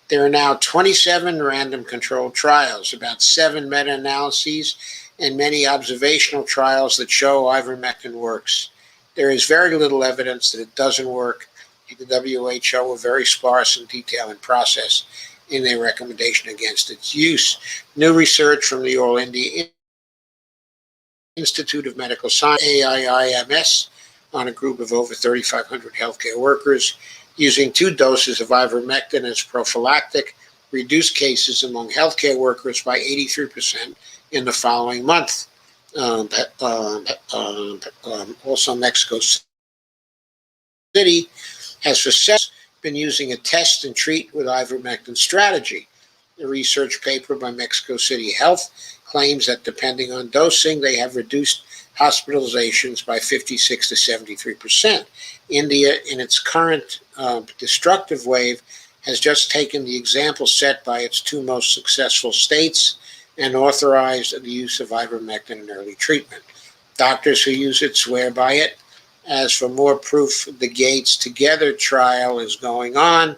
There are now 27 random controlled trials, about 7 meta-analyses, and many observational trials that show ivermectin works. There is very little evidence that it doesn't work. The WHO were very sparse in detail and process in their recommendation against its use. New research from the All India Institute of Medical Science, AIIMS, on a group of over 3,500 healthcare workers, using 2 doses of ivermectin as prophylactic, reduced cases among healthcare workers by 83% in the following month. Also Mexico City has for several been using a test and treat with ivermectin strategy. A research paper by Mexico City Health claims that depending on dosing, they have reduced hospitalizations by 56 to 73%. India, in its current destructive wave, has just taken the example set by its two most successful states and authorized the use of ivermectin in early treatment. Doctors who use it swear by it. As for more proof, the Gates Together trial is going on,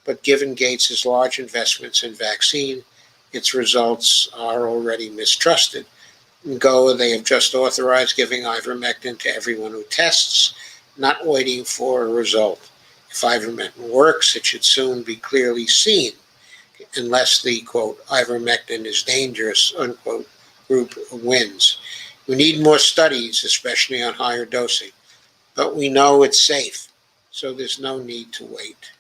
but given Gates' large investments in vaccine, its results are already mistrusted. In Goa, they have just authorized giving ivermectin to everyone who tests, not waiting for a result. If ivermectin works, it should soon be clearly seen, unless the, quote, ivermectin is dangerous, unquote, group wins. We need more studies, especially on higher dosing, but we know it's safe, so there's no need to wait.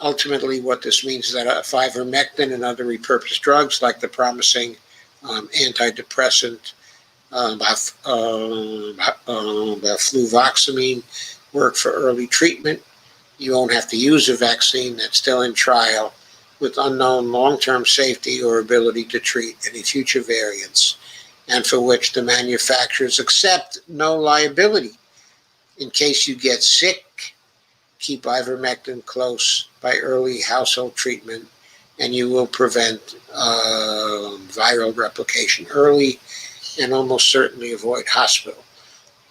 Ultimately, what this means is that ivermectin and other repurposed drugs, like the promising antidepressant fluvoxamine, work for early treatment. You won't have to use a vaccine that's still in trial with unknown long-term safety or ability to treat any future variants, and for which the manufacturers accept no liability. In case you get sick, keep ivermectin close by early household treatment, and you will prevent viral replication early and almost certainly avoid hospital.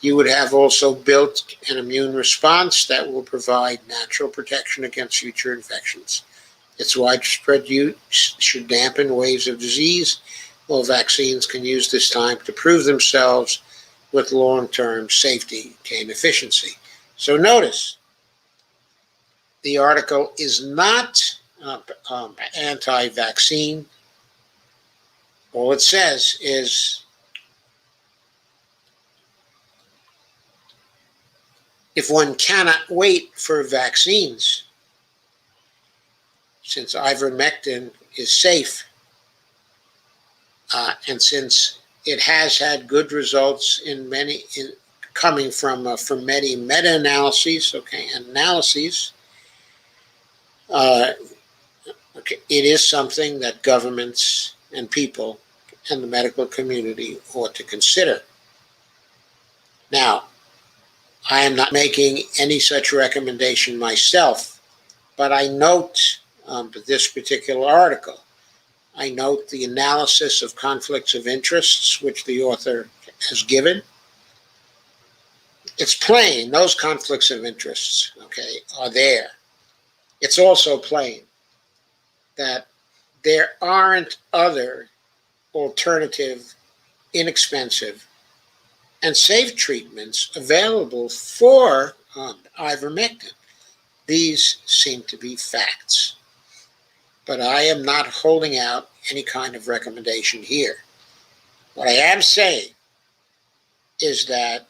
You would have also built an immune response that will provide natural protection against future infections. Its widespread use should dampen waves of disease, while vaccines can use this time to prove themselves with long-term safety and efficiency. So notice, the article is not anti-vaccine. All it says is, if one cannot wait for vaccines, since ivermectin is safe, and since it has had good results coming from many meta-analyses, and analyses, it is something that governments and people and the medical community ought to consider. Now, I am not making any such recommendation myself, but I note this particular article. I note the analysis of conflicts of interests which the author has given. It's plain those conflicts of interests, are there. It's also plain that there aren't other alternative, inexpensive, and safe treatments available for ivermectin. These seem to be facts. But I am not holding out any kind of recommendation here. What I am saying is that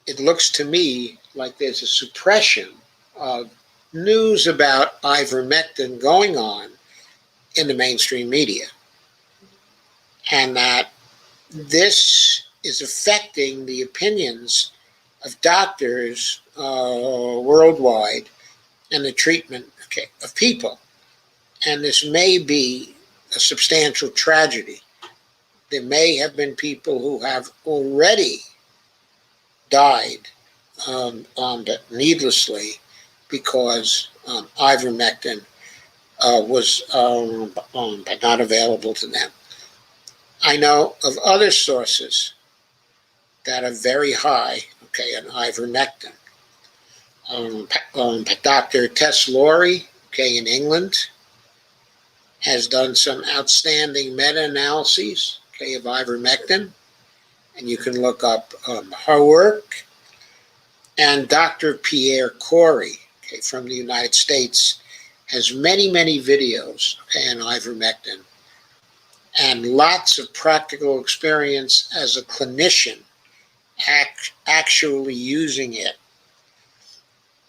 it looks to me like there's a suppression of news about ivermectin going on in the mainstream media, and that this is affecting the opinions of doctors worldwide and the treatment of people. And this may be a substantial tragedy. There may have been people who have already died needlessly because ivermectin was not available to them. I know of other sources that are very high, on ivermectin. Dr. Tess Laurie, in England, has done some outstanding meta-analyses, of ivermectin, and you can look up her work. And Dr. Pierre Corey, from the United States, has many, many videos, on ivermectin, and lots of practical experience as a clinician actually using it.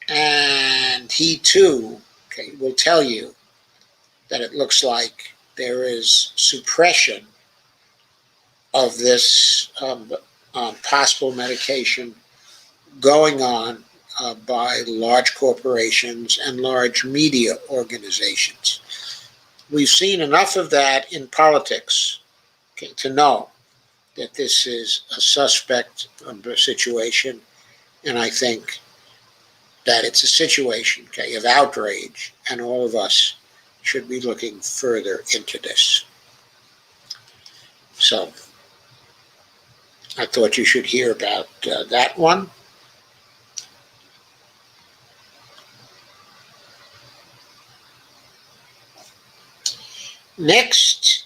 And he too, will tell you that it looks like there is suppression of this possible medication going on by large corporations and large media organizations. We've seen enough of that in politics, okay, to know that this is a suspect situation, and I think that it's a situation, okay, of outrage, and all of us should be looking further into this. So I thought you should hear about that one. Next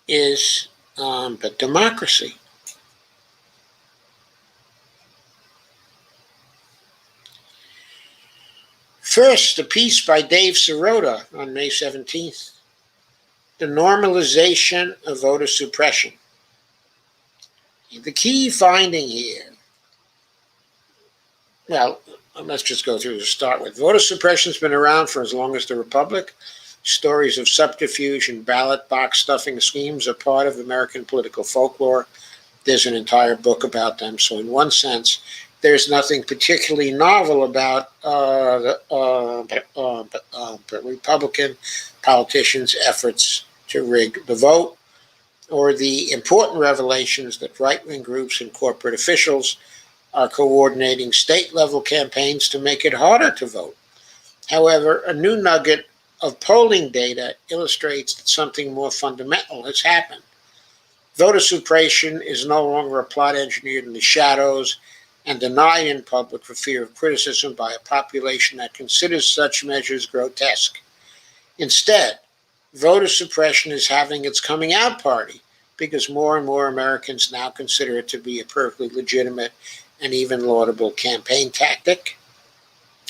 is but democracy. First, a piece by Dave Sirota on May 17th, The Normalization of Voter Suppression. The key finding here, well, let's just go through to start with. Voter suppression has been around for as long as the Republic. Stories of subterfuge and ballot box stuffing schemes are part of American political folklore. There's an entire book about them. So in one sense, there's nothing particularly novel about Republican politicians' efforts to rig the vote, or the important revelations that right-wing groups and corporate officials are coordinating state-level campaigns to make it harder to vote. However, a new nugget of polling data illustrates that something more fundamental has happened. Voter suppression is no longer a plot engineered in the shadows and denied in public for fear of criticism by a population that considers such measures grotesque. Instead, voter suppression is having its coming out party because more and more Americans now consider it to be a perfectly legitimate and even laudable campaign tactic.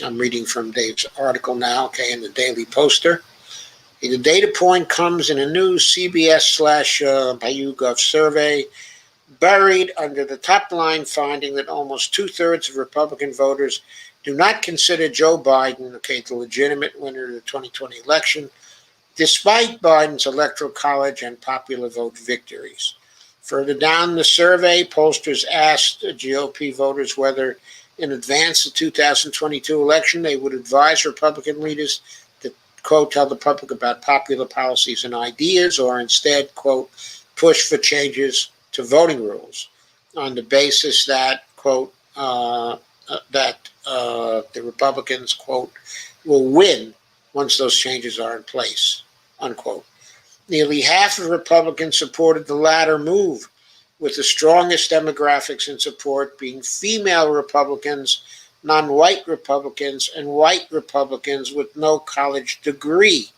I'm reading from Dave's article now, okay, in the Daily Poster. The data point comes in a new CBS/YouGov survey, buried under the top line finding that almost 2/3 of Republican voters do not consider Joe Biden, okay, the legitimate winner of the 2020 election, despite Biden's Electoral College and popular vote victories. Further down the survey, pollsters asked GOP voters whether, in advance of the 2022 election, they would advise Republican leaders to, quote, tell the public about popular policies and ideas, or instead, quote, push for changes to voting rules on the basis that, quote, the Republicans, quote, will win once those changes are in place, unquote. Nearly half of Republicans supported the latter move, with the strongest demographics in support being female Republicans, non-white Republicans, and white Republicans with no college degree.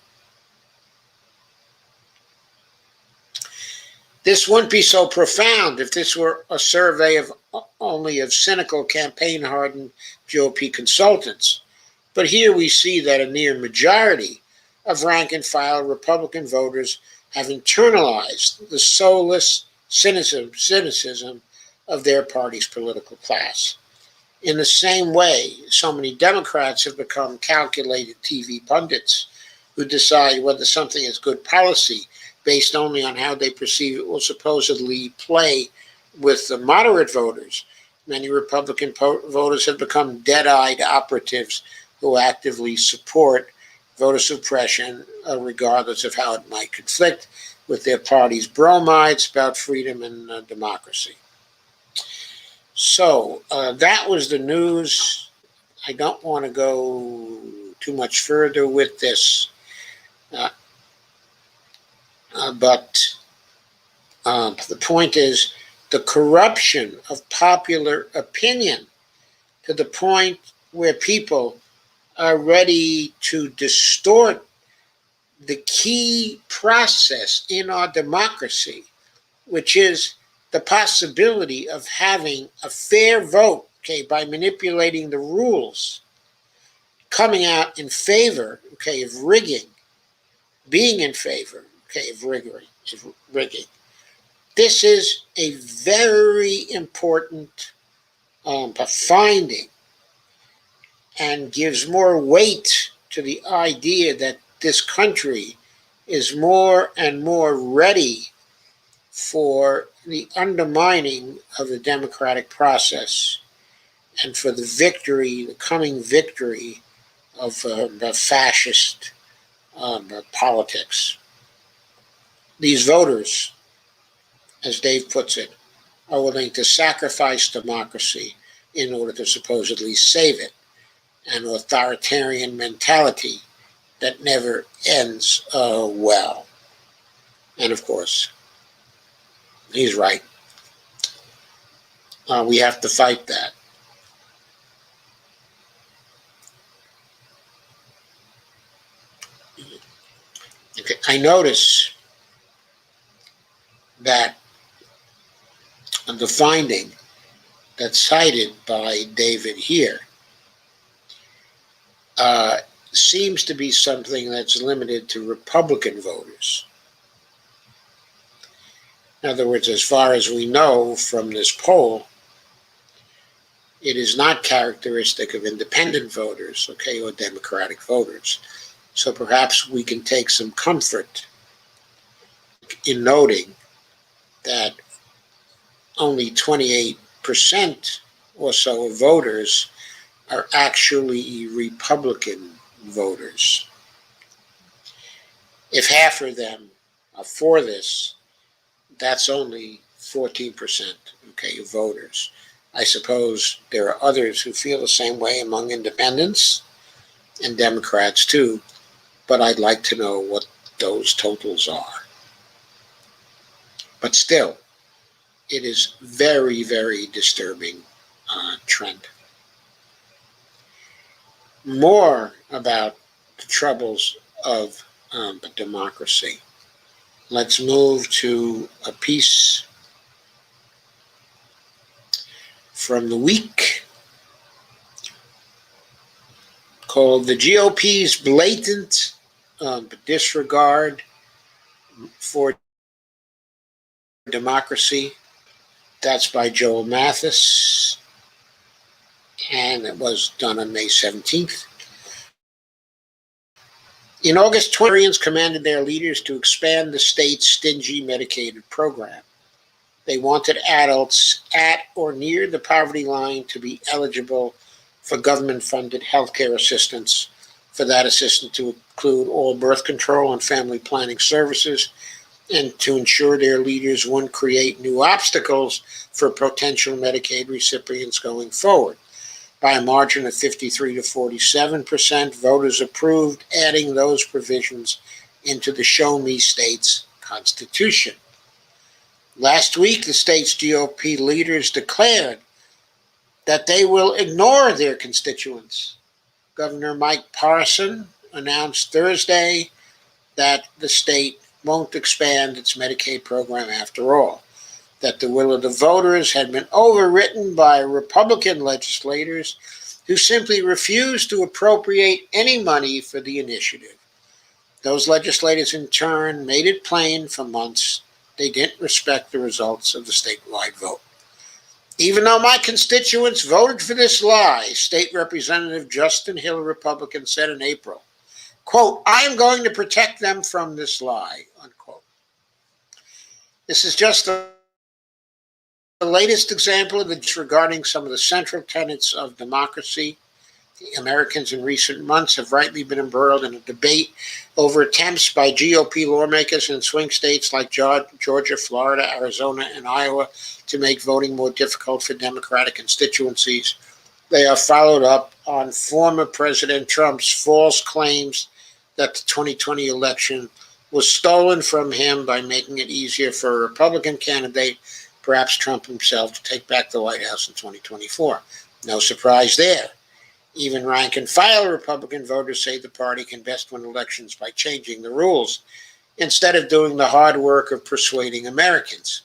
This wouldn't be so profound if this were a survey of only of cynical, campaign-hardened GOP consultants. But here we see that a near majority of rank-and-file Republican voters have internalized the soulless cynicism of their party's political class. In the same way, so many Democrats have become calculated TV pundits who decide whether something is good policy based only on how they perceive it will supposedly play with the moderate voters. Many Republican voters have become dead-eyed operatives who actively support voter suppression, regardless of how it might conflict with their party's bromides about freedom and democracy. So that was the news. I don't want to go too much further with this, but the point is the corruption of popular opinion to the point where people are ready to distort the key process in our democracy, which is the possibility of having a fair vote, okay, by manipulating the rules, coming out in favor, okay, of rigging, being in favor, okay, of rigging. This is a very important finding, and gives more weight to the idea that this country is more and more ready for the undermining of the democratic process and for the victory, the coming victory of the fascist politics. These voters, as Dave puts it, are willing to sacrifice democracy in order to supposedly save it, an authoritarian mentality that never ends well. And of course, he's right. We have to fight that. Okay. I notice that the finding that's cited by David here seems to be something that's limited to Republican voters. In other words, as far as we know from this poll, it is not characteristic of independent voters, okay, or Democratic voters. So perhaps we can take some comfort in noting that only 28% or so of voters are actually Republican voters. If half of them are for this, that's only 14%, okay, of voters. I suppose there are others who feel the same way among independents and Democrats too, but I'd like to know what those totals are. But still, it is very, very disturbing trend. More about the troubles of democracy. Let's move to a piece from the week called "The GOP's Blatant Disregard for Democracy." That's by Joel Mathis, and it was done on May 17th. In August, Twenarians commanded their leaders to expand the state's stingy Medicaid program. They wanted adults at or near the poverty line to be eligible for government-funded health care assistance, for that assistance to include all birth control and family planning services, and to ensure their leaders wouldn't create new obstacles for potential Medicaid recipients going forward. By a margin of 53 to 47%, voters approved adding those provisions into the Show Me State's Constitution. Last week, the state's GOP leaders declared that they will ignore their constituents. Governor Mike Parson announced Thursday that the state won't expand its Medicaid program after all, that the will of the voters had been overwritten by Republican legislators who simply refused to appropriate any money for the initiative. Those legislators, in turn, made it plain for months they didn't respect the results of the statewide vote. Even though my constituents voted for this lie, State Representative Justin Hill, Republican, said in April, quote, "I am going to protect them from this lie," unquote. This is just the latest example of the disregarding some of the central tenets of democracy. The Americans in recent months have rightly been embroiled in a debate over attempts by GOP lawmakers in swing states like Georgia, Florida, Arizona, and Iowa to make voting more difficult for Democratic constituencies. They are followed up on former President Trump's false claims that the 2020 election was stolen from him by making it easier for a Republican candidate, perhaps Trump himself, to take back the White House in 2024. No surprise there. Even rank-and-file Republican voters say the party can best win elections by changing the rules instead of doing the hard work of persuading Americans.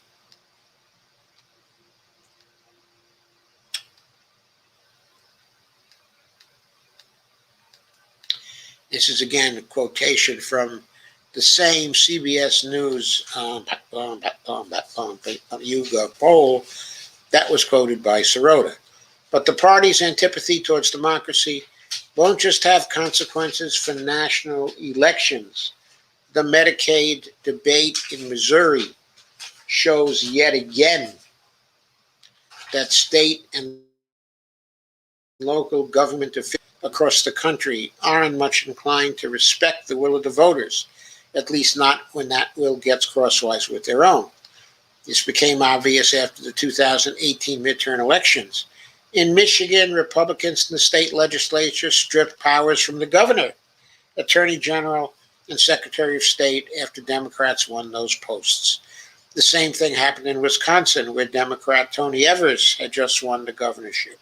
This is again a quotation from the same CBS News YouGov poll that was quoted by Sirota. But the party's antipathy towards democracy won't just have consequences for national elections. The Medicaid debate in Missouri shows yet again that state and local government officials across the country aren't much inclined to respect the will of the voters, at least not when that will gets crosswise with their own. This became obvious after the 2018 midterm elections. In Michigan, Republicans in the state legislature stripped powers from the governor, attorney general, and secretary of state after Democrats won those posts. The same thing happened in Wisconsin, where Democrat Tony Evers had just won the governorship.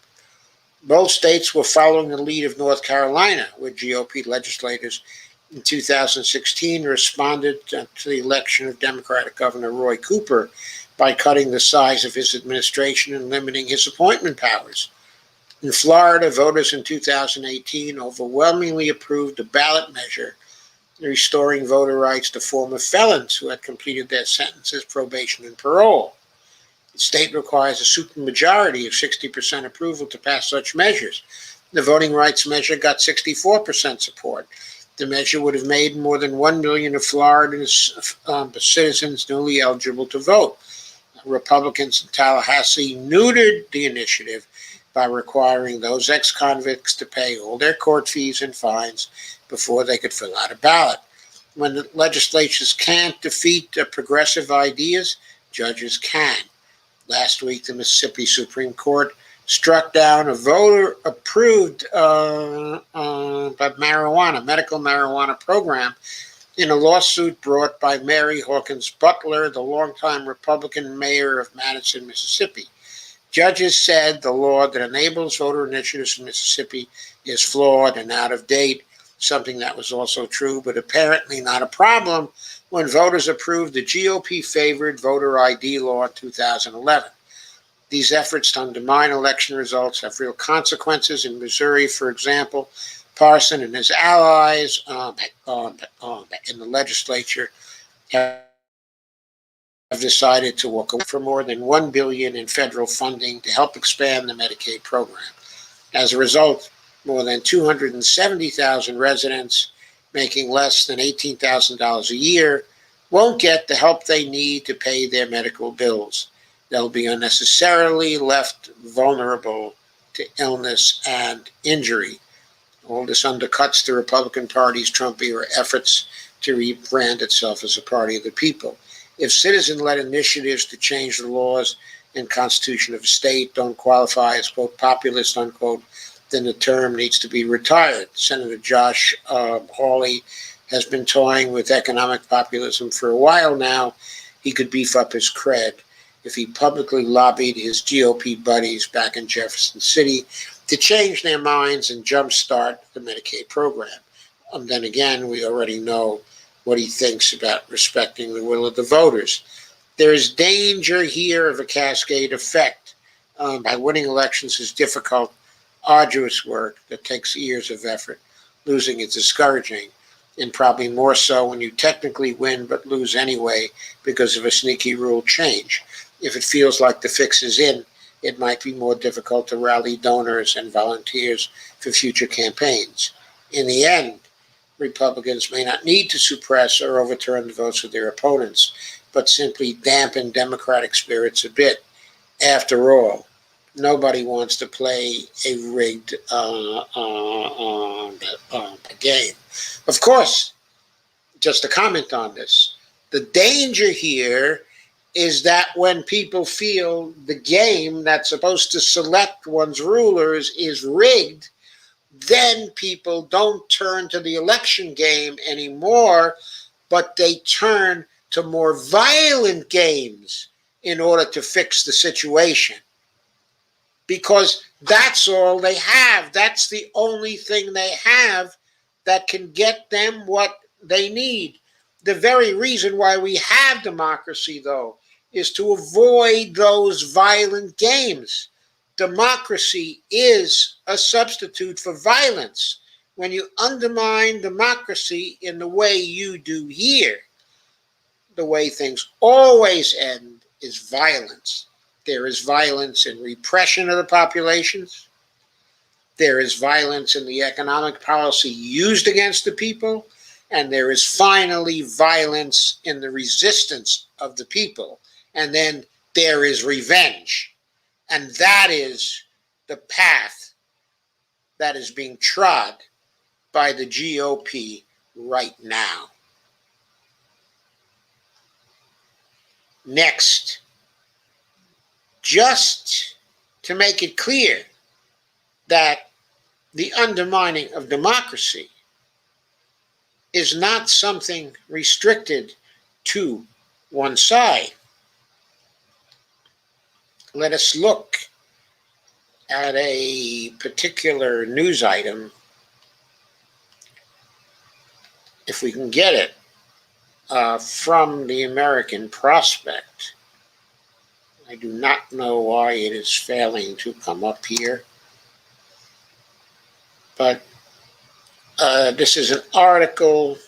Both states were following the lead of North Carolina, where GOP legislators in 2016 responded to the election of Democratic Governor Roy Cooper by cutting the size of his administration and limiting his appointment powers. In Florida, voters in 2018 overwhelmingly approved a ballot measure restoring voter rights to former felons who had completed their sentences, probation, and parole. The state requires a supermajority of 60% approval to pass such measures. The voting rights measure got 64% support. The measure would have made more than 1 million of Florida's citizens newly eligible to vote. Republicans in Tallahassee neutered the initiative by requiring those ex-convicts to pay all their court fees and fines before they could fill out a ballot. When the legislatures can't defeat progressive ideas, judges can. Last week, the Mississippi Supreme Court struck down a voter-approved medical marijuana program in a lawsuit brought by Mary Hawkins Butler, the longtime Republican mayor of Madison, Mississippi. Judges said the law that enables voter initiatives in Mississippi is flawed and out of date, something that was also true, but apparently not a problem when voters approved the GOP-favored voter ID law in 2011. These efforts to undermine election results have real consequences. In Missouri, for example, Parson and his allies in the legislature have decided to walk away from more than $1 billion in federal funding to help expand the Medicaid program. As a result, more than 270,000 residents making less than $18,000 a year won't get the help they need to pay their medical bills. They'll be unnecessarily left vulnerable to illness and injury. All this undercuts the Republican Party's Trump-era efforts to rebrand itself as a party of the people. If citizen-led initiatives to change the laws and constitution of a state don't qualify as, quote, populist, unquote, then the term needs to be retired. Senator Josh Hawley has been toying with economic populism for a while now. He could beef up his cred if he publicly lobbied his GOP buddies back in Jefferson City to change their minds and jumpstart the Medicaid program. Then again, we already know what he thinks about respecting the will of the voters. There is danger here of a cascade effect. By winning elections is difficult, arduous work that takes years of effort. Losing is discouraging, and probably more so when you technically win but lose anyway because of a sneaky rule change. If it feels like the fix is in, it might be more difficult to rally donors and volunteers for future campaigns. In the end, Republicans may not need to suppress or overturn the votes of their opponents, but simply dampen Democratic spirits a bit. After all, nobody wants to play a rigged game. Of course, just a comment on this, the danger here is that when people feel the game that's supposed to select one's rulers is rigged, then people don't turn to the election game anymore, but they turn to more violent games in order to fix the situation. Because that's all they have. That's the only thing they have that can get them what they need. The very reason why we have democracy, though, is to avoid those violent games. Democracy is a substitute for violence. When you undermine democracy in the way you do here, the way things always end is violence. There is violence in repression of the populations. There is violence in the economic policy used against the people. And there is finally violence in the resistance of the people. and then there is revenge. And that is the path that is being trod by the GOP right now. Next, just to make it clear that the undermining of democracy is not something restricted to one side. Let us look at a particular news item, if we can get it, from the American Prospect. I do not know why it is failing to come up here, but this is an article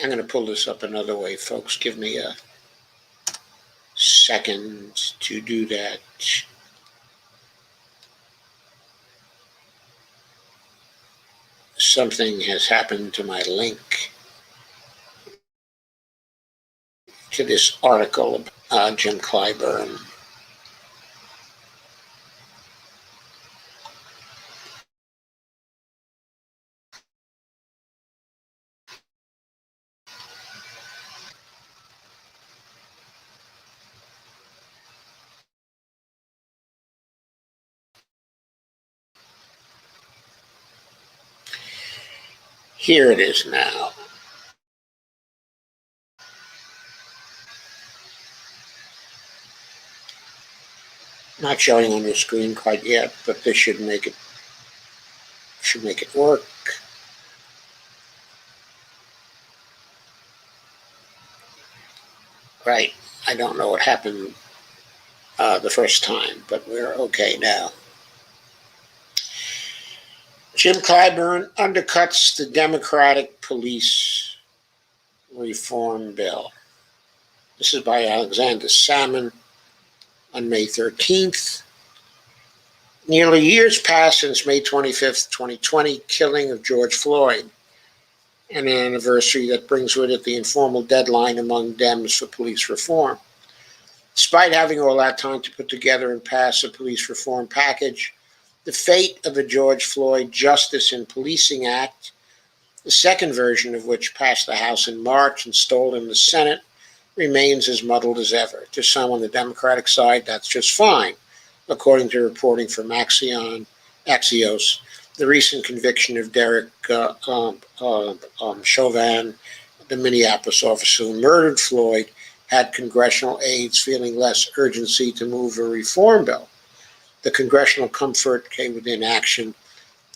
I'm going to pull this up another way, folks. Give me a second to do that. Something has happened to my link to this article about Jim Clyburn. Here it is now. Not showing on your screen quite yet, but this should make it work. Right. I don't know what happened the first time, but we're okay now. Jim Clyburn undercuts the Democratic police reform bill. This is by Alexander Salmon on May 13th. Nearly years passed since May 25th, 2020, killing of George Floyd, an anniversary that brings with it the informal deadline among Dems for police reform. Despite having all that time to put together and pass a police reform package, the fate of the George Floyd Justice in Policing Act, the second version of which passed the House in March and stalled in the Senate, remains as muddled as ever. To some on the Democratic side, that's just fine. According to reporting from Axios, the recent conviction of Derek Chauvin, the Minneapolis officer who murdered Floyd, had congressional aides feeling less urgency to move a reform bill. The congressional comfort came within action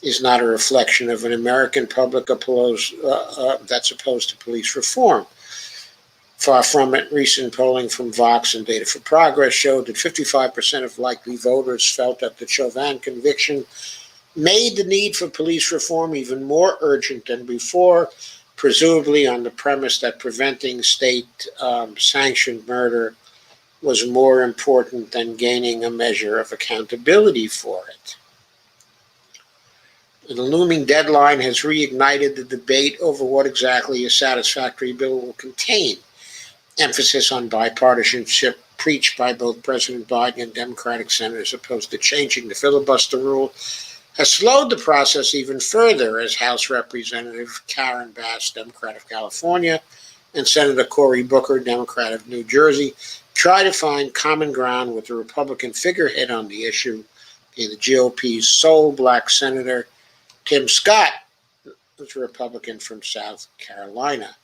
is not a reflection of an American public that's opposed to police reform. Far from it, recent polling from Vox and Data for Progress showed that 55% of likely voters felt that the Chauvin conviction made the need for police reform even more urgent than before, presumably on the premise that preventing state-sanctioned murder was more important than gaining a measure of accountability for it. The looming deadline has reignited the debate over what exactly a satisfactory bill will contain. Emphasis on bipartisanship preached by both President Biden and Democratic senators opposed to changing the filibuster rule has slowed the process even further as House Representative Karen Bass, Democrat of California, and Senator Cory Booker, Democrat of New Jersey, try to find common ground with the Republican figurehead on the issue, the GOP's sole black senator, Tim Scott, who's a Republican from South Carolina.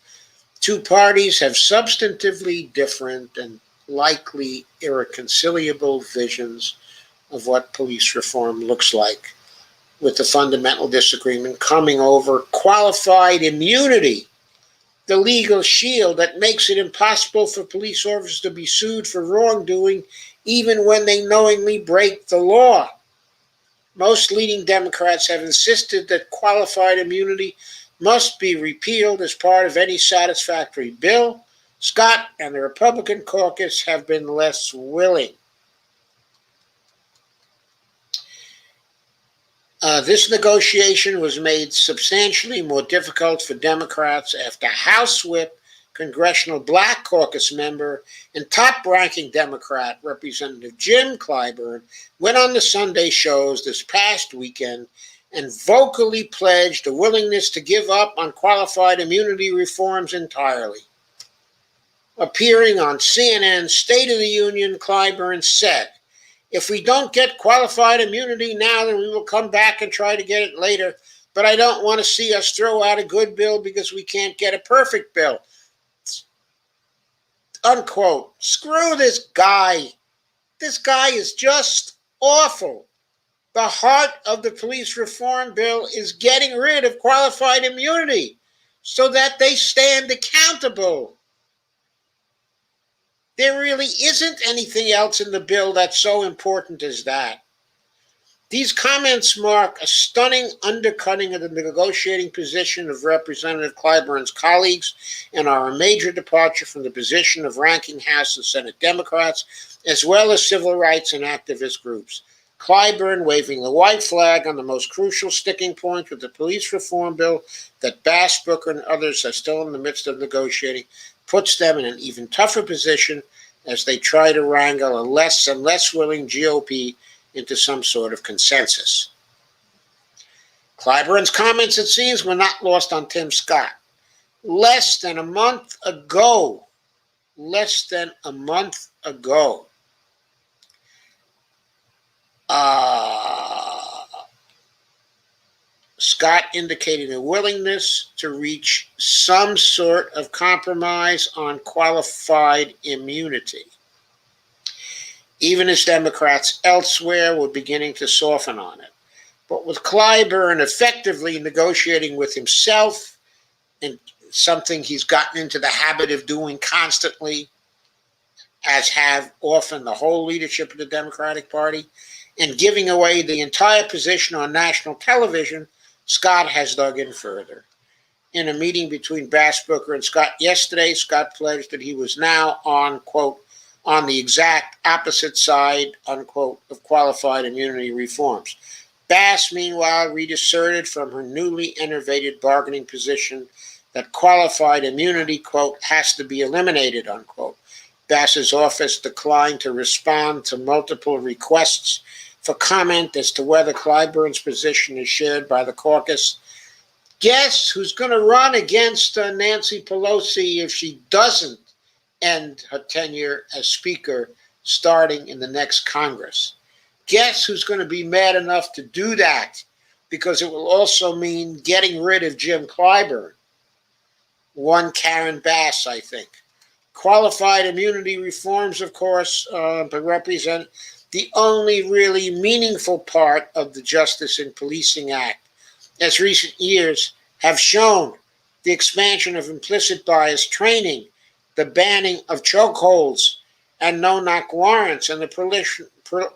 Two parties have substantively different and likely irreconcilable visions of what police reform looks like, with the fundamental disagreement coming over qualified immunity, the legal shield that makes it impossible for police officers to be sued for wrongdoing even when they knowingly break the law. Most leading Democrats have insisted that qualified immunity must be repealed as part of any satisfactory bill. Scott and the Republican caucus have been less willing. This negotiation was made substantially more difficult for Democrats after House Whip, Congressional Black Caucus member, and top-ranking Democrat Representative Jim Clyburn went on the Sunday shows this past weekend and vocally pledged a willingness to give up on qualified immunity reforms entirely. Appearing on CNN's State of the Union, Clyburn said, "If we don't get qualified immunity now, then we will come back and try to get it later. But I don't want to see us throw out a good bill because we can't get a perfect bill." Unquote. Screw this guy. This guy is just awful. The heart of the police reform bill is getting rid of qualified immunity so that they stand accountable. There really isn't anything else in the bill that's so important as that. These comments mark a stunning undercutting of the negotiating position of Representative Clyburn's colleagues and are a major departure from the position of ranking House and Senate Democrats, as well as civil rights and activist groups. Clyburn waving the white flag on the most crucial sticking point with the police reform bill that Bass, Booker, and others are still in the midst of negotiating puts them in an even tougher position as they try to wrangle a less and less willing GOP into some sort of consensus. Clyburn's comments, it seems, were not lost on Tim Scott. Less than a month ago, Scott indicated a willingness to reach some sort of compromise on qualified immunity, even as Democrats elsewhere were beginning to soften on it. But with Clyburn effectively negotiating with himself, and something he's gotten into the habit of doing constantly, as have often the whole leadership of the Democratic Party, and giving away the entire position on national television, Scott has dug in further. In a meeting between Bass, Booker, and Scott yesterday, Scott pledged that he was now on, quote, on the exact opposite side, unquote, of qualified immunity reforms. Bass, meanwhile, reasserted from her newly enervated bargaining position that qualified immunity, quote, has to be eliminated, unquote. Bass's office declined to respond to multiple requests for comment as to whether Clyburn's position is shared by the caucus. Guess who's going to run against Nancy Pelosi if she doesn't end her tenure as Speaker starting in the next Congress? Guess who's going to be mad enough to do that, because it will also mean getting rid of Jim Clyburn? One Karen Bass, I think. Qualified immunity reforms, of course, represent the only really meaningful part of the Justice in Policing Act. As recent years have shown, the expansion of implicit bias training, the banning of chokeholds and no-knock warrants, and the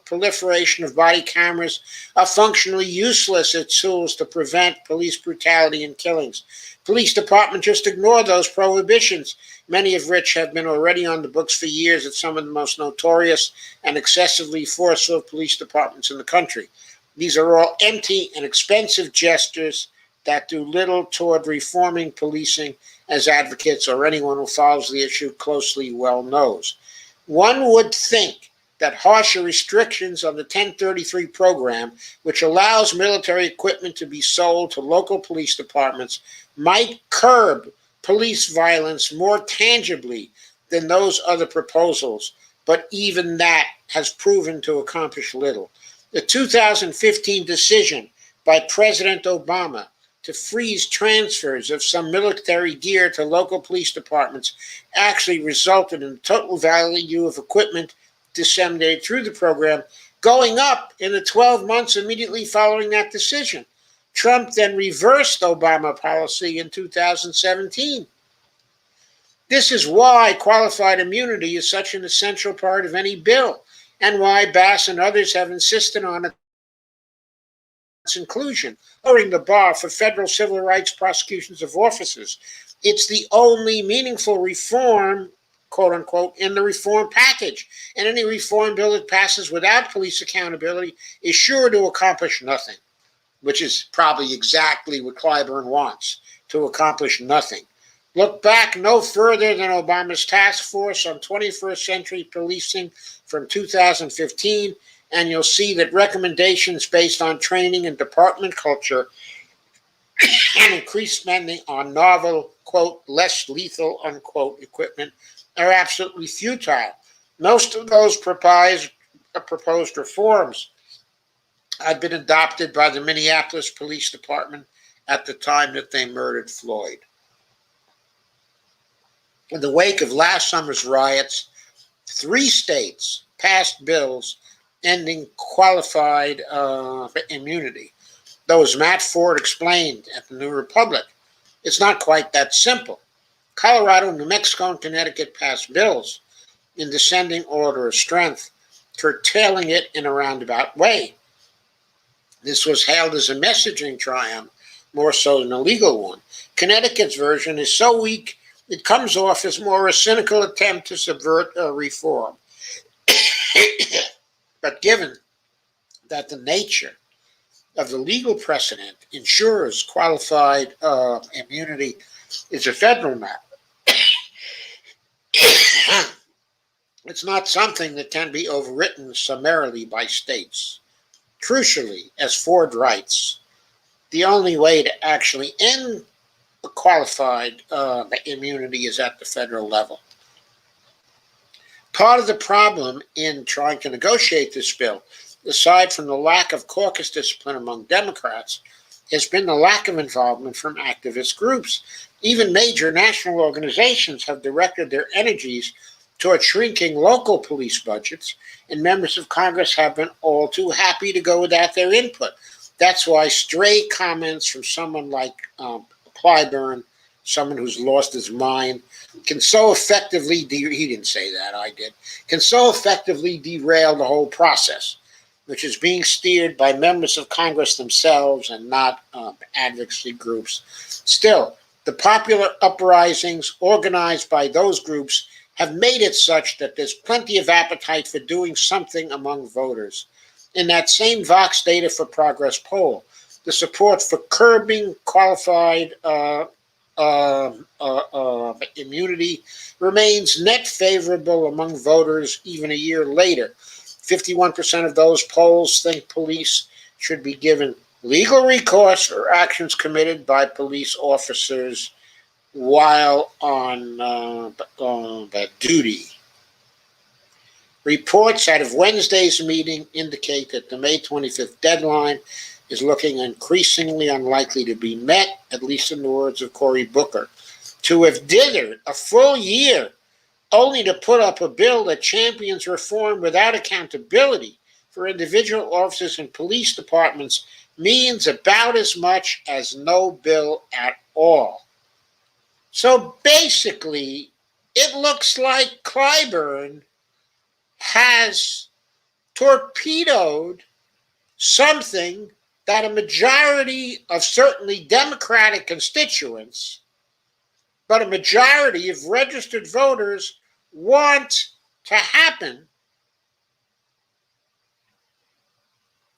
proliferation of body cameras are functionally useless as tools to prevent police brutality and killings. Police departments just ignore those prohibitions, many of which have been already on the books for years at some of the most notorious and excessively forceful police departments in the country. These are all empty and expensive gestures that do little toward reforming policing, as advocates or anyone who follows the issue closely well knows. One would think that harsher restrictions on the 1033 program, which allows military equipment to be sold to local police departments, might curb police violence more tangibly than those other proposals, but even that has proven to accomplish little. The 2015 decision by President Obama to freeze transfers of some military gear to local police departments actually resulted in the total value of equipment disseminated through the program going up in the 12 months immediately following that decision. Trump then reversed Obama policy in 2017. This is why qualified immunity is such an essential part of any bill, and why Bass and others have insisted on its inclusion, lowering the bar for federal civil rights prosecutions of officers. It's the only meaningful reform, quote unquote, in the reform package, and any reform bill that passes without police accountability is sure to accomplish nothing. which is probably exactly what Clyburn wants, to accomplish nothing. Look back no further than Obama's task force on 21st century policing from 2015, and you'll see that recommendations based on training and department culture and increased spending on novel, quote, less lethal, unquote, equipment are absolutely futile. Most of those proposed reforms had been adopted by the Minneapolis Police Department at the time that they murdered Floyd. In the wake of last summer's riots, 3 states passed bills ending qualified immunity. Though, as Matt Ford explained at the New Republic, it's not quite that simple. Colorado, New Mexico, and Connecticut passed bills in descending order of strength, curtailing it in a roundabout way. This was hailed as a messaging triumph, more so than a legal one. Connecticut's version is so weak, it comes off as more a cynical attempt to subvert reform. But given that the nature of the legal precedent ensures qualified immunity is a federal matter, it's not something that can be overwritten summarily by states. Crucially, as Ford writes, the only way to actually end qualified immunity is at the federal level. Part of the problem in trying to negotiate this bill, aside from the lack of caucus discipline among Democrats, has been the lack of involvement from activist groups. Even major national organizations have directed their energies toward shrinking local police budgets, and members of Congress have been all too happy to go without their input. That's why stray comments from someone like Clyburn, someone who's lost his mind, can so effectively, he didn't say that, I did, can so effectively derail the whole process, which is being steered by members of Congress themselves and not advocacy groups. Still, the popular uprisings organized by those groups have made it such that there's plenty of appetite for doing something among voters. In that same Vox Data for Progress poll, the support for curbing qualified immunity remains net favorable among voters even a year later. 51% of those polls think police should be given legal recourse for actions committed by police officers while on duty. Reports out of Wednesday's meeting indicate that the May 25th deadline is looking increasingly unlikely to be met, at least in the words of Cory Booker. To have dithered a full year only to put up a bill that champions reform without accountability for individual officers and police departments means about as much as no bill at all. So basically, it looks like Clyburn has torpedoed something that a majority of certainly Democratic constituents, but a majority of registered voters want to happen.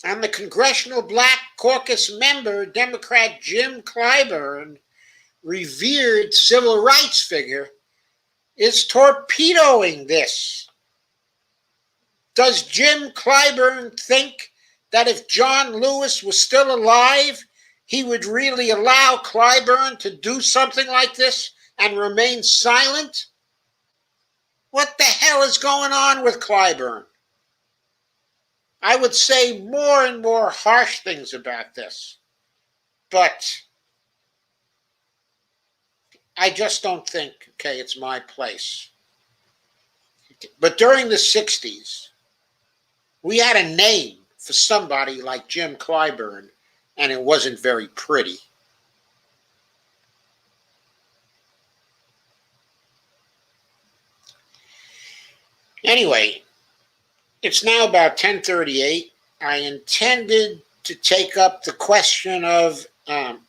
And the Congressional Black Caucus member, Democrat Jim Clyburn, revered civil rights figure, is torpedoing this. Does Jim Clyburn think that if John Lewis was still alive, he would really allow Clyburn to do something like this and remain silent? What the hell is going on with Clyburn? I would say more and more harsh things about this, but I just don't think, okay, it's my place. But during the 60s, we had a name for somebody like Jim Clyburn, and it wasn't very pretty. Anyway, it's now about 10:38. I intended to take up the question of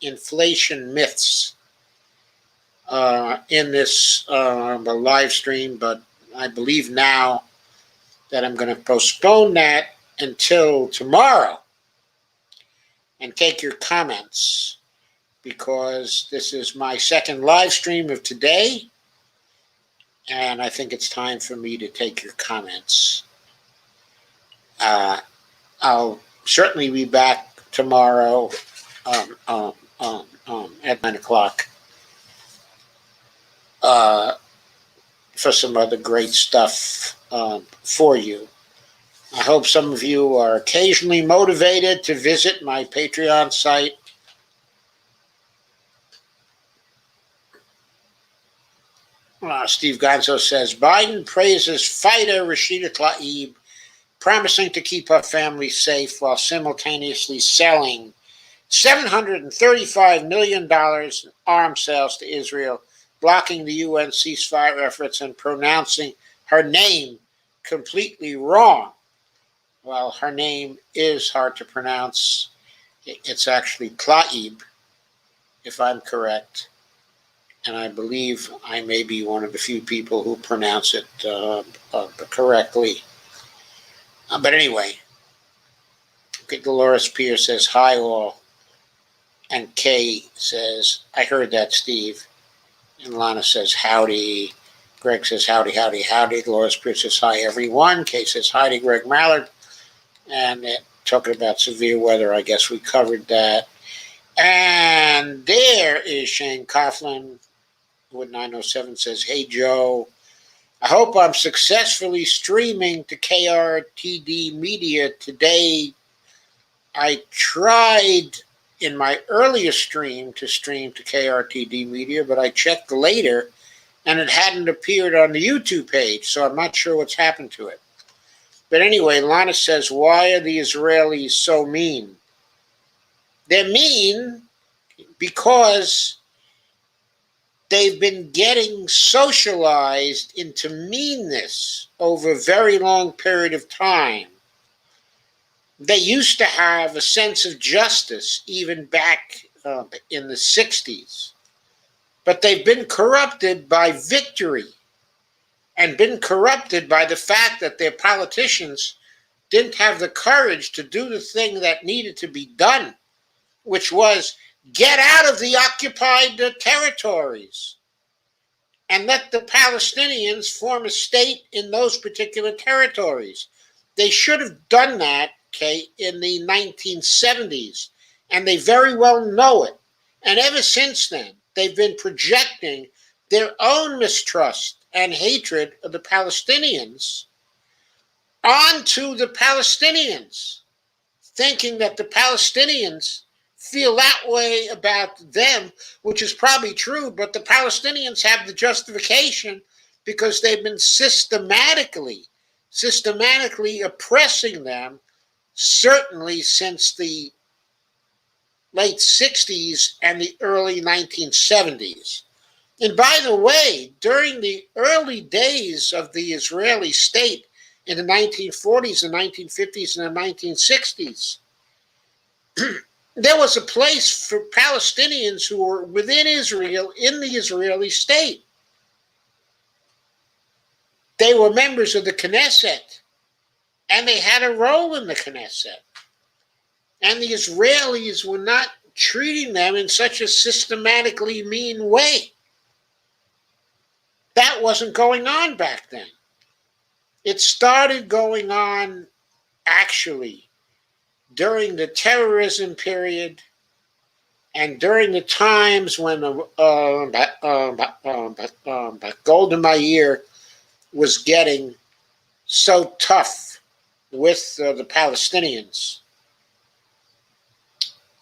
inflation myths in this live stream, but I believe now that I'm going to postpone that until tomorrow. and take your comments, because this is my second live stream of today, and I think it's time for me to take your comments. I'll certainly be back tomorrow at 9 o'clock for some other great stuff for you. I hope some of you are occasionally motivated to visit my Patreon site. Steve Gonzo says, Biden praises fighter Rashida Tlaib, promising to keep her family safe while simultaneously selling $735 million in arms sales to Israel, blocking the UN ceasefire efforts and pronouncing her name completely wrong. Well, her name is hard to pronounce. It's actually Tlaib, if I'm correct. And I believe I may be one of the few people who pronounce it correctly. But anyway, okay, Dolores Pierce says, hi all. And Kay says, I heard that, Steve. And Lana says, howdy. Greg says, howdy, howdy, howdy. Dolores Pierce says, hi, everyone. Kay says, hi to Greg Mallard. And talking about severe weather, I guess we covered that. And there is Shane Coughlin with 907 says, hey, Joe. I hope I'm successfully streaming to KRTD Media today. I tried in my earlier stream to KRTD Media, but I checked later and it hadn't appeared on the YouTube page, so I'm not sure what's happened to it. But anyway, Lana says, why are the Israelis so mean? They're mean because they've been getting socialized into meanness over a very long period of time. They used to have a sense of justice even back in the 60s, but they've been corrupted by victory and been corrupted by the fact that their politicians didn't have the courage to do the thing that needed to be done, which was get out of the occupied territories and let the Palestinians form a state in those particular territories. They should have done that, okay, in the 1970s, and they very well know it. And ever since then, they've been projecting their own mistrust and hatred of the Palestinians onto the Palestinians, thinking that the Palestinians feel that way about them, which is probably true, but the Palestinians have the justification because they've been systematically oppressing them, certainly since the late 60s and the early 1970s. And by the way, during the early days of the Israeli state in the 1940s, the 1950s, and the 1960s, there was a place for Palestinians who were within Israel in the Israeli state. They were members of the Knesset, and they had a role in the Knesset. And the Israelis were not treating them in such a systematically mean way. That wasn't going on back then. It started going on, actually, during the terrorism period and during the times when Golda Meir was getting so tough with the Palestinians.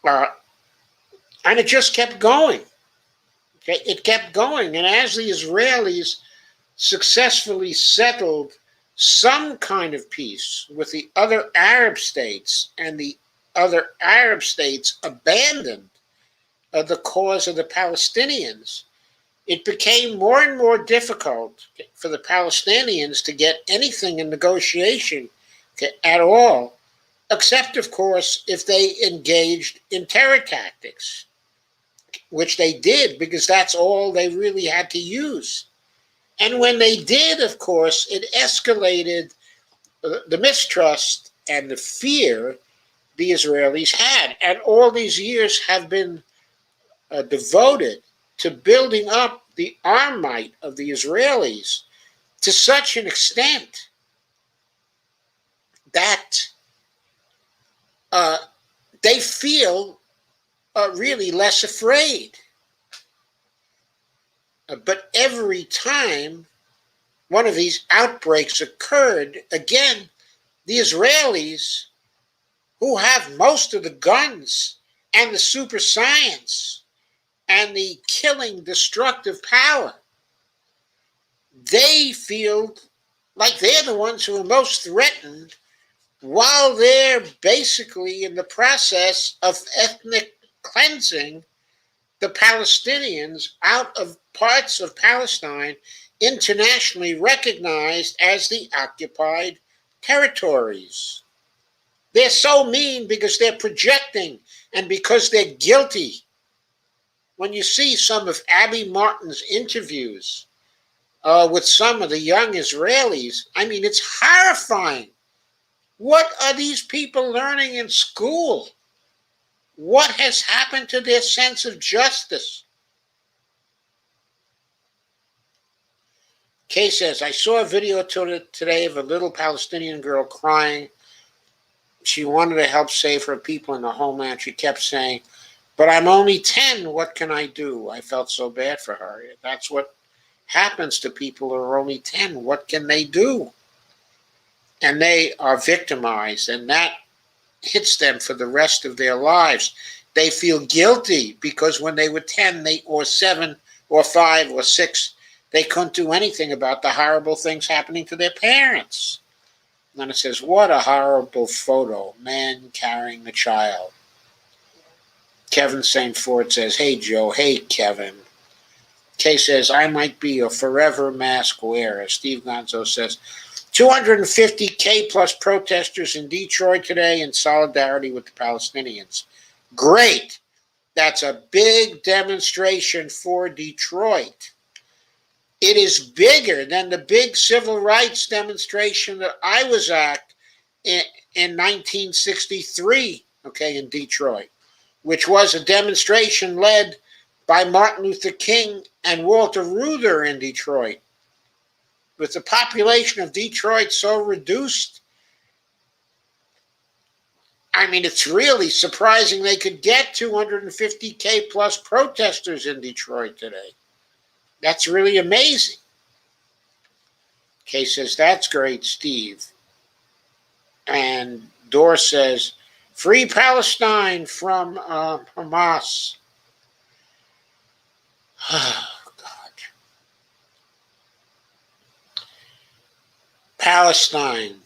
And it just kept going. Okay? It kept going. And as the Israelis successfully settled some kind of peace with the other Arab states, and the other Arab states abandoned the cause of the Palestinians, it became more and more difficult for the Palestinians to get anything in negotiation at all, except, of course, if they engaged in terror tactics, which they did, because that's all they really had to use. And when they did, of course, it escalated the mistrust and the fear, the Israelis had. And all these years have been devoted to building up the arm might of the Israelis to such an extent that uh, they feel really less afraid. But every time one of these outbreaks occurred, again, the Israelis, who have most of the guns and the super science and the killing, destructive power, they feel like they're the ones who are most threatened while they're basically in the process of ethnic cleansing the Palestinians out of parts of Palestine internationally recognized as the occupied territories. They're so mean because they're projecting and because they're guilty. When you see some of Abby Martin's interviews with some of the young Israelis, I mean, it's horrifying. What are these people learning in school? What has happened to their sense of justice? Kay says, I saw a video today of a little Palestinian girl crying. She wanted to help save her people in the homeland. She kept saying, but I'm only 10. What can I do? I felt so bad for her. That's what happens to people who are only 10. What can they do? And they are victimized, and that hits them for the rest of their lives. They feel guilty because when they were 10 or 7 or 5 or 6, they couldn't do anything about the horrible things happening to their parents. And then it says, what a horrible photo, man carrying the child. Kevin St. Ford says, hey, Joe. Hey, Kevin. Kay says, I might be a forever mask wearer. Steve Gonzo says, 250K plus protesters in Detroit today in solidarity with the Palestinians. Great. That's a big demonstration for Detroit. It is bigger than the big civil rights demonstration that I was at in 1963, okay, in Detroit, which was a demonstration led by Martin Luther King and Walter Reuther in Detroit. With the population of Detroit so reduced, I mean, it's really surprising they could get 250K plus protesters in Detroit today. That's really amazing. Kay says, that's great, Steve. And Dor says, free Palestine from Hamas. Oh, God. Palestine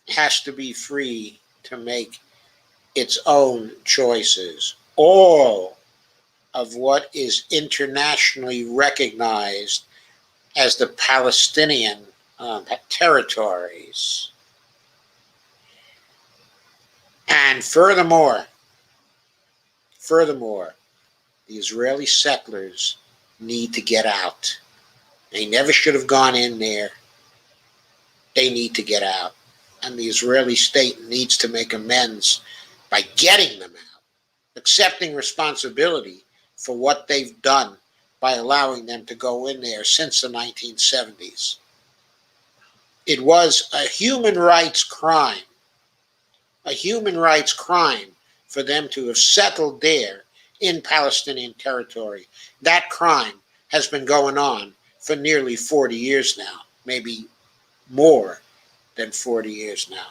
has to be free to make its own choices. All of what is internationally recognized as the Palestinian territories. And furthermore, the Israeli settlers need to get out. They never should have gone in there. They need to get out. And the Israeli state needs to make amends by getting them out, accepting responsibility for what they've done by allowing them to go in there since the 1970s. It was a human rights crime for them to have settled there in Palestinian territory. That crime has been going on for nearly 40 years now, maybe more than 40 years now.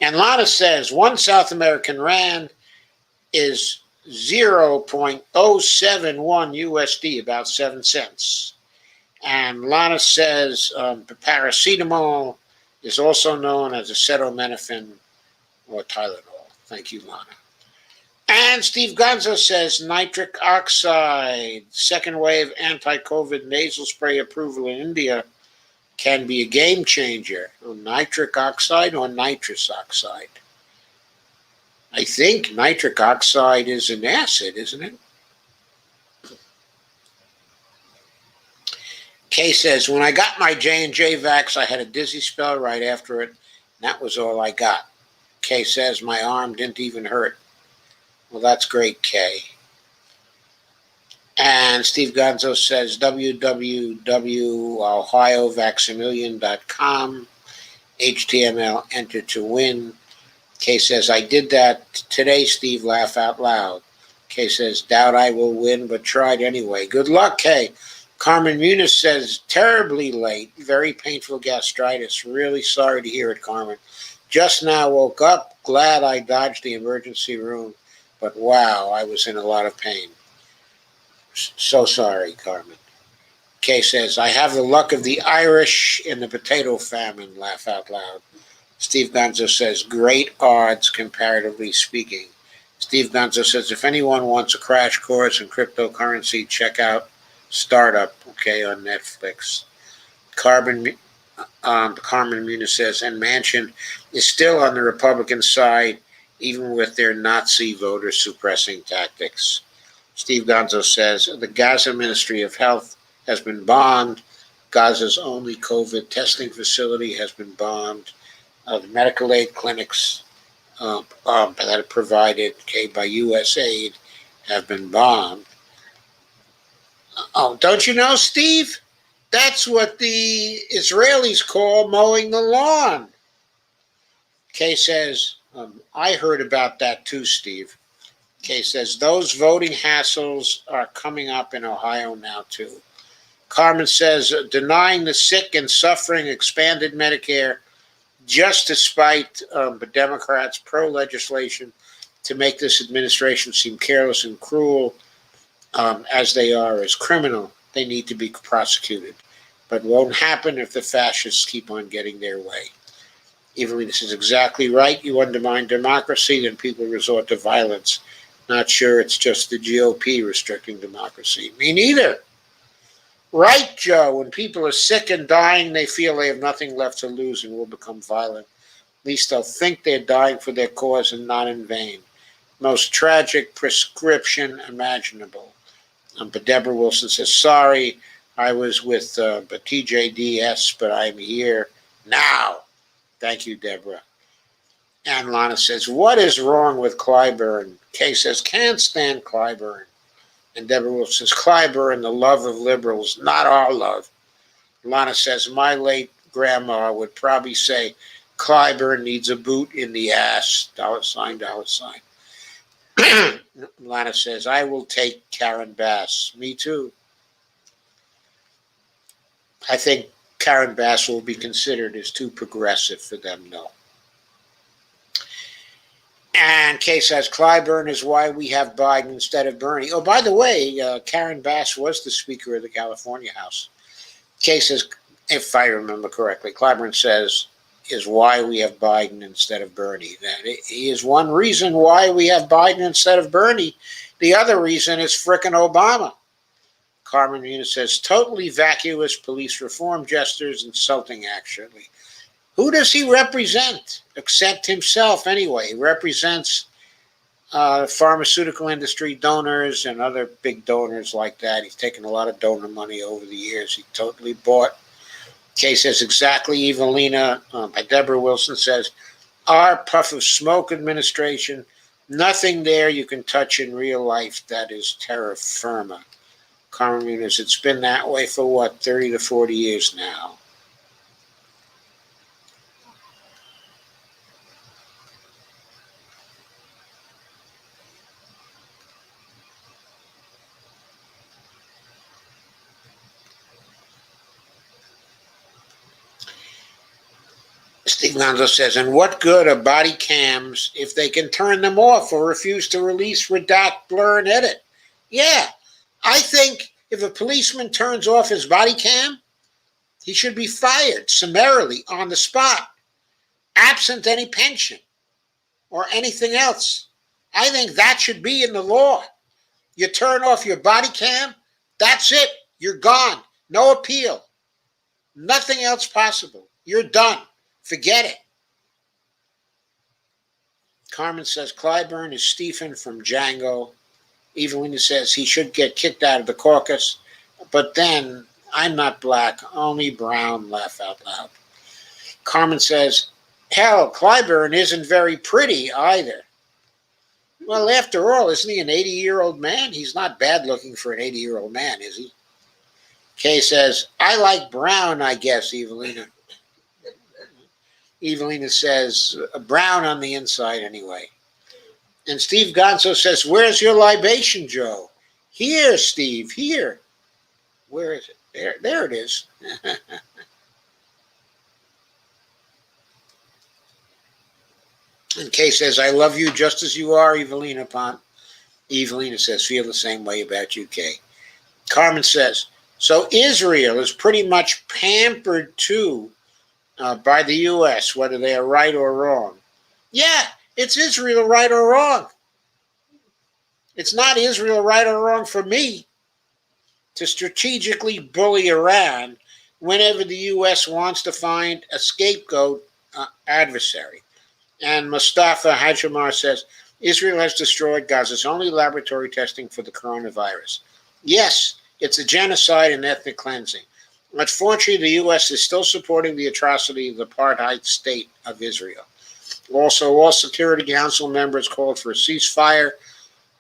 And Lana says, one South American rand is 0.071 USD, about 7 cents. And Lana says paracetamol is also known as acetaminophen or Tylenol. Thank you, Lana. And Steve Gonzo says nitric oxide, second wave anti-COVID nasal spray approval in India can be a game changer. Nitric oxide or nitrous oxide? I think nitric oxide is an acid, isn't it? Kay says, when I got my J&J vax, I had a dizzy spell right after it. That was all I got. Kay says, my arm didn't even hurt. Well, that's great, Kay. And Steve Gonzo says, www.ohiovaccimillion.com, HTML, enter to win. Kay says, I did that today, Steve, laugh out loud. Kay says, doubt I will win, but tried anyway. Good luck, Kay. Carmen Muniz says, terribly late, very painful gastritis. Really sorry to hear it, Carmen. Just now woke up, glad I dodged the emergency room, but wow, I was in a lot of pain. So sorry, Carmen. Kay says, I have the luck of the Irish in the potato famine, laugh out loud. Steve Gonzo says, great odds, comparatively speaking. Steve Gonzo says, if anyone wants a crash course in cryptocurrency, check out Startup, okay, on Netflix. Carmen Muniz says, and Manchin is still on the Republican side, even with their Nazi voter suppressing tactics. Steve Gonzo says, the Gaza Ministry of Health has been bombed. Gaza's only COVID testing facility has been bombed. The medical aid clinics that are provided by USAID have been bombed. Oh, don't you know, Steve? That's what the Israelis call mowing the lawn. Kay says, I heard about that too, Steve. Kay says, those voting hassles are coming up in Ohio now too. Carmen says, denying the sick and suffering expanded Medicare just despite the Democrats' pro-legislation to make this administration seem careless and cruel as they are, as criminal. They need to be prosecuted. But it won't happen if the fascists keep on getting their way. Even when this is exactly right, you undermine democracy, then people resort to violence. Not sure it's just the GOP restricting democracy. Me neither. Right, Joe. When people are sick and dying, they feel they have nothing left to lose and will become violent. At least they'll think they're dying for their cause and not in vain. Most tragic prescription imaginable. But Deborah Wilson says, sorry, I was with TJDS, but I'm here now. Thank you, Deborah. And Lana says, what is wrong with Clyburn? Kay says, can't stand Clyburn. And Deborah Wilson says, Clyburn, the love of liberals, not our love. Lana says, my late grandma would probably say, Clyburn needs a boot in the ass, $, $. Lana says, I will take Karen Bass. Me too. I think Karen Bass will be considered as too progressive for them, though. And Kay says, Clyburn is why we have Biden instead of Bernie. Oh, by the way, Karen Bass was the Speaker of the California House. Kay says, if I remember correctly, Clyburn says, is why we have Biden instead of Bernie. That is one reason why we have Biden instead of Bernie. The other reason is frickin' Obama. Carmen Muniz says, totally vacuous police reform gestures, insulting actually. Who does he represent? Except himself anyway. He represents pharmaceutical industry donors and other big donors like that. He's taken a lot of donor money over the years. He totally bought. Kay says, exactly, Evelina. Deborah Wilson says, our puff of smoke administration, nothing there you can touch in real life that is terra firma. Carmen Muniz, it's been that way for what, 30 to 40 years now. Steve Gonzo says, and what good are body cams if they can turn them off or refuse to release, redact, blur, and edit? Yeah, I think if a policeman turns off his body cam, he should be fired summarily on the spot, absent any pension or anything else. I think that should be in the law. You turn off your body cam, that's it. You're gone. No appeal. Nothing else possible. You're done. Forget it. Carmen says, Clyburn is Stephen from Django. Evelina says he should get kicked out of the caucus. But then, I'm not black, only brown, laugh out loud. Carmen says, Hell, Clyburn isn't very pretty either. Well, after all, isn't he an 80-year-old man? He's not bad looking for an 80-year-old man, is he? Kay says, I like brown, I guess, Evelina. Evelina says, brown on the inside anyway. And Steve Gonzo says, where's your libation, Joe? Here, Steve, here. Where is it? There it is. And Kay says, I love you just as you are, Evelina Pont. Evelina says, feel the same way about you, Kay. Carmen says, so Israel is pretty much pampered too by the U.S., whether they are right or wrong. Yeah, it's Israel right or wrong. It's not Israel right or wrong for me to strategically bully Iran whenever the U.S. wants to find a scapegoat adversary. And Mustafa Hajimar says, Israel has destroyed Gaza's only laboratory testing for the coronavirus. Yes, it's a genocide and ethnic cleansing. Unfortunately, the U.S. is still supporting the atrocity of the apartheid state of Israel. Also, all Security Council members called for a ceasefire,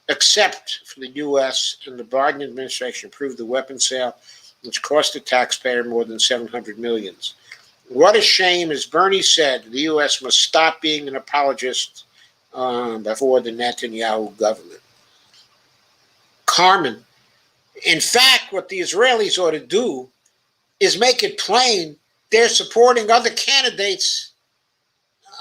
except for the U.S. and the Biden administration approved the weapons sale, which cost the taxpayer more than $700 million. What a shame, as Bernie said, the U.S. must stop being an apologist before the Netanyahu government. Carmen, in fact, what the Israelis ought to do is make it plain they're supporting other candidates.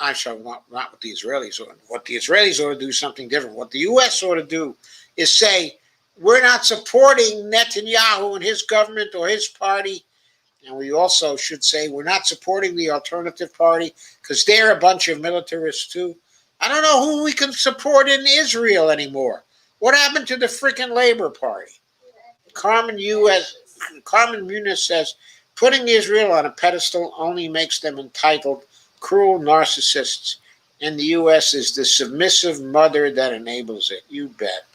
I shall not what the Israelis ought. What the Israelis ought to do is something different. What the U.S. ought to do is say, we're not supporting Netanyahu and his government or his party. And we also should say we're not supporting the alternative party because they're a bunch of militarists too. I don't know who we can support in Israel anymore. What happened to the freaking Labor Party? Carmen Muniz says, putting Israel on a pedestal only makes them entitled, cruel narcissists, and the U.S. is the submissive mother that enables it. You bet.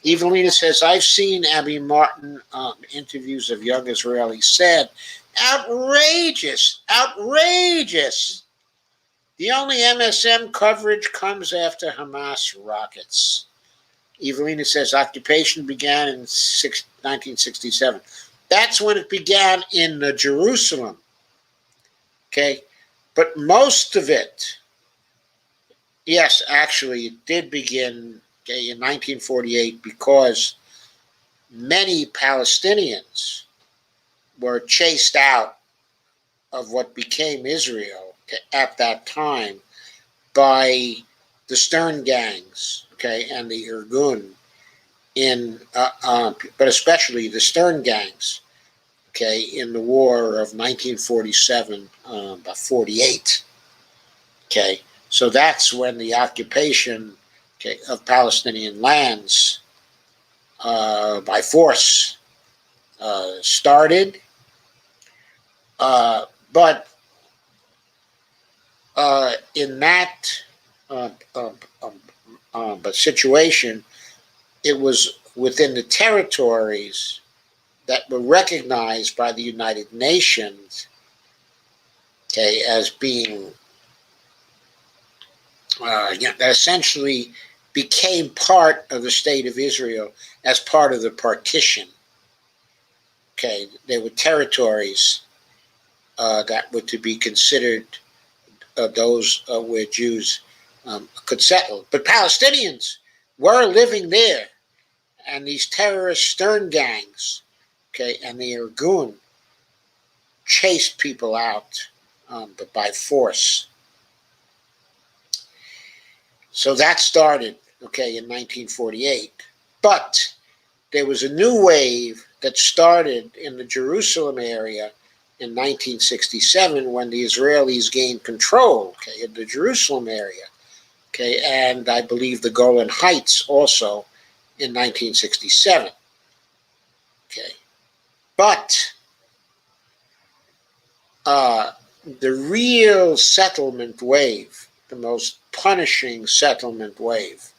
Evelina says, I've seen Abby Martin interviews of young Israelis. Said, outrageous, outrageous. The only MSM coverage comes after Hamas rockets. Evelina says, occupation began in 1967. That's when it began in Jerusalem. Okay? But most of it, yes, actually, it did begin in 1948 because many Palestinians were chased out of what became Israel at that time by the Stern gangs, okay, and the Irgun, but especially the Stern gangs, okay, in the war of 1947, 48, okay. So that's when the occupation of Palestinian lands by force started. But in that situation, it was within the territories that were recognized by the United Nations, okay, as being that essentially became part of the state of Israel as part of the partition. Okay, there were territories that were to be considered those where Jews could settle. But Palestinians were living there, and these terrorist Stern gangs, okay, and the Irgun chased people out but by force. So that started, okay, in 1948. But there was a new wave that started in the Jerusalem area in 1967 when the Israelis gained control, okay, of the Jerusalem area, okay, and I believe the Golan Heights also in 1967, okay. But the real settlement wave, the most punishing settlement wave,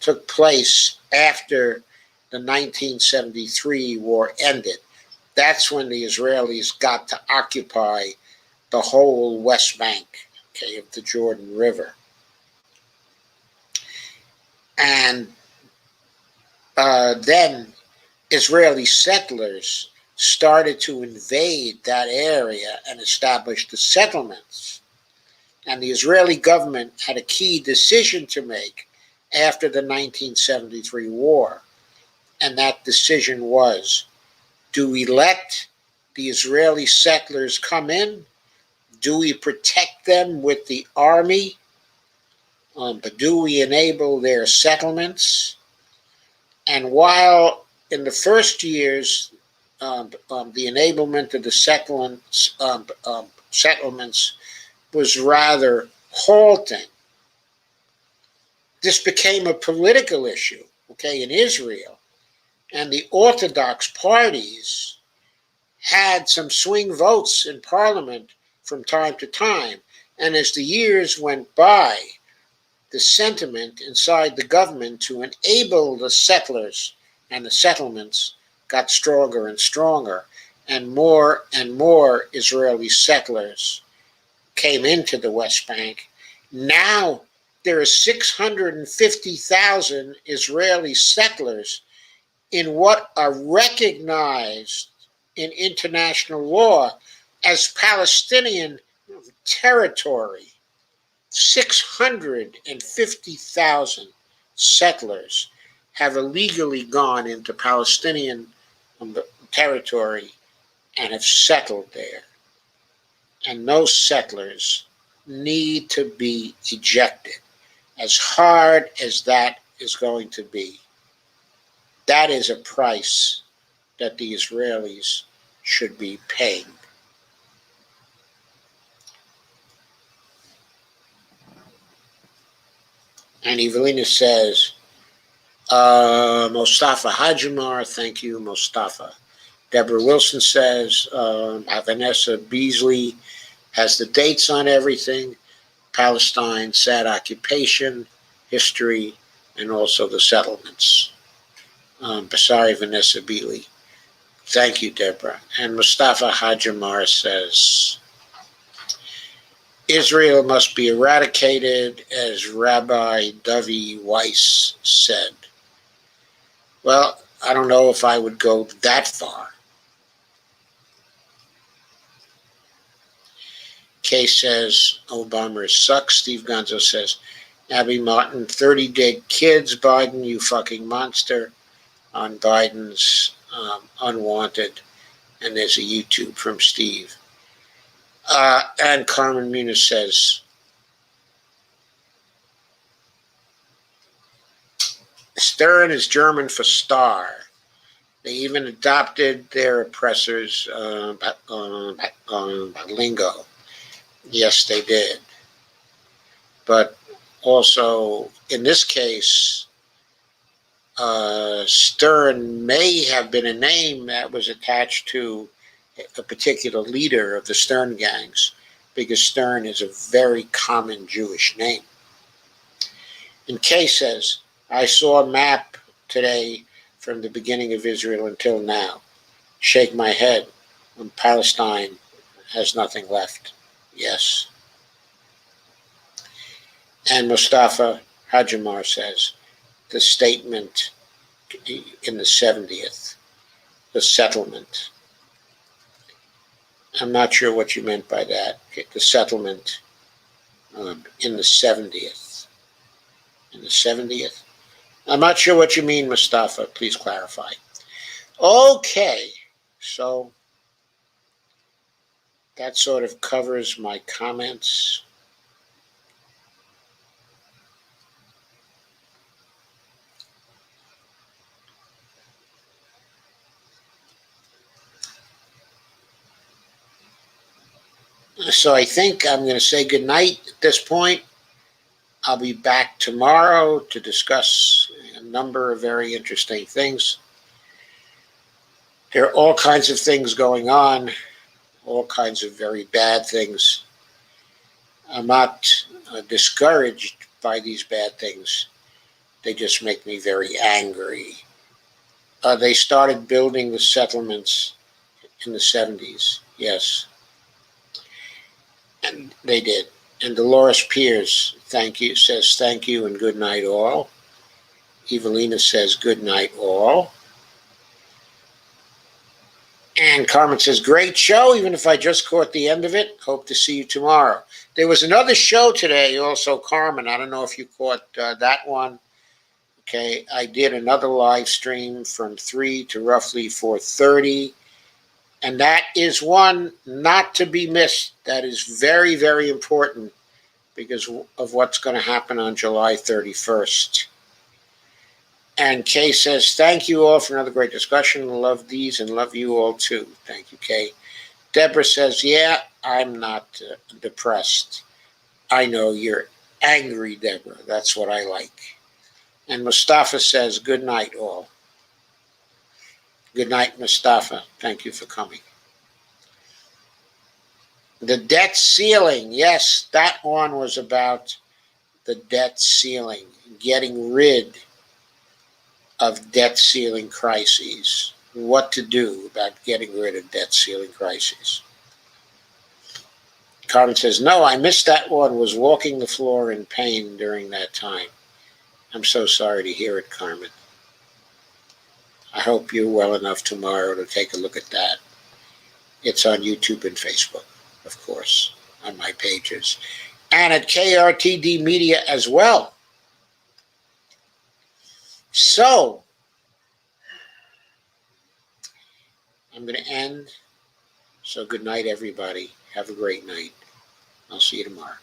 took place after the 1973 war ended. That's when the Israelis got to occupy the whole West Bank, okay, of the Jordan River. And then Israeli settlers started to invade that area and establish the settlements. And the Israeli government had a key decision to make after the 1973 war. And that decision was, do we let the Israeli settlers come in? Do we protect them with the army? But do we enable their settlements? And while in the first years, the enablement of the settlements was rather halting, this became a political issue, okay, in Israel. And the Orthodox parties had some swing votes in parliament from time to time. And as the years went by, the sentiment inside the government to enable the settlers and the settlements got stronger and stronger, and more Israeli settlers came into the West Bank. Now there are 650,000 Israeli settlers in what are recognized in international law as Palestinian territory. 650,000 settlers have illegally gone into Palestinian territory and have settled there. And those settlers need to be ejected, as hard as that is going to be. That is a price that the Israelis should be paying. And Evelina says, Mustafa Hajimar, thank you, Mustafa. Deborah Wilson says, Vanessa Beasley has the dates on everything, Palestine, sad occupation, history, and also the settlements. Sorry, Vanessa Beasley. Thank you, Deborah. And Mustafa Hajimar says, Israel must be eradicated, as Rabbi Dovi Weiss said. Well, I don't know if I would go that far. Kay says, Obama sucks. Steve Gonzo says, Abby Martin, 30 dead kids, Biden, you fucking monster, on Biden's unwanted. And there's a YouTube from Steve. And Carmen Muniz says, Stern is German for star. They even adopted their oppressors' lingo. Yes, they did. But also, in this case, Stern may have been a name that was attached to a particular leader of the Stern gangs, because Stern is a very common Jewish name. And Kay says, I saw a map today from the beginning of Israel until now. Shake my head when Palestine has nothing left. Yes. And Mustafa Hajimar says, the statement in the 70th, the settlement. I'm not sure what you meant by that. The settlement in the 70th. In the 70th? I'm not sure what you mean, Mustafa. Please clarify. Okay. So that sort of covers my comments. So I think I'm going to say goodnight at this point. I'll be back tomorrow to discuss a number of very interesting things. There are all kinds of things going on, all kinds of very bad things. I'm not discouraged by these bad things. They just make me very angry. They started building the settlements in the 70s, yes. And they did. And Dolores Pierce, thank you, says thank you and good night all. Evelina says good night all. And Carmen says, great show, even if I just caught the end of it. Hope to see you tomorrow. There was another show today, also, Carmen. I don't know if you caught that one. Okay, I did another live stream from 3 to roughly 4:30. And that is one not to be missed. That is very, very important because of what's going to happen on July 31st. And Kay says, thank you all for another great discussion. Love these and love you all too. Thank you, Kay. Deborah says, yeah, I'm not depressed. I know you're angry, Deborah. That's what I like. And Mustafa says, good night all. Good night, Mustafa. Thank you for coming. The debt ceiling. Yes, that one was about the debt ceiling, getting rid of debt ceiling crises, what to do about getting rid of debt ceiling crises. Carmen says, no, I missed that one, was walking the floor in pain during that time. I'm so sorry to hear it, Carmen. I hope you're well enough tomorrow to take a look at that. It's on YouTube and Facebook, of course, on my pages, and at KRTD Media as well. So, I'm going to end. So good night, everybody. Have a great night. I'll see you tomorrow.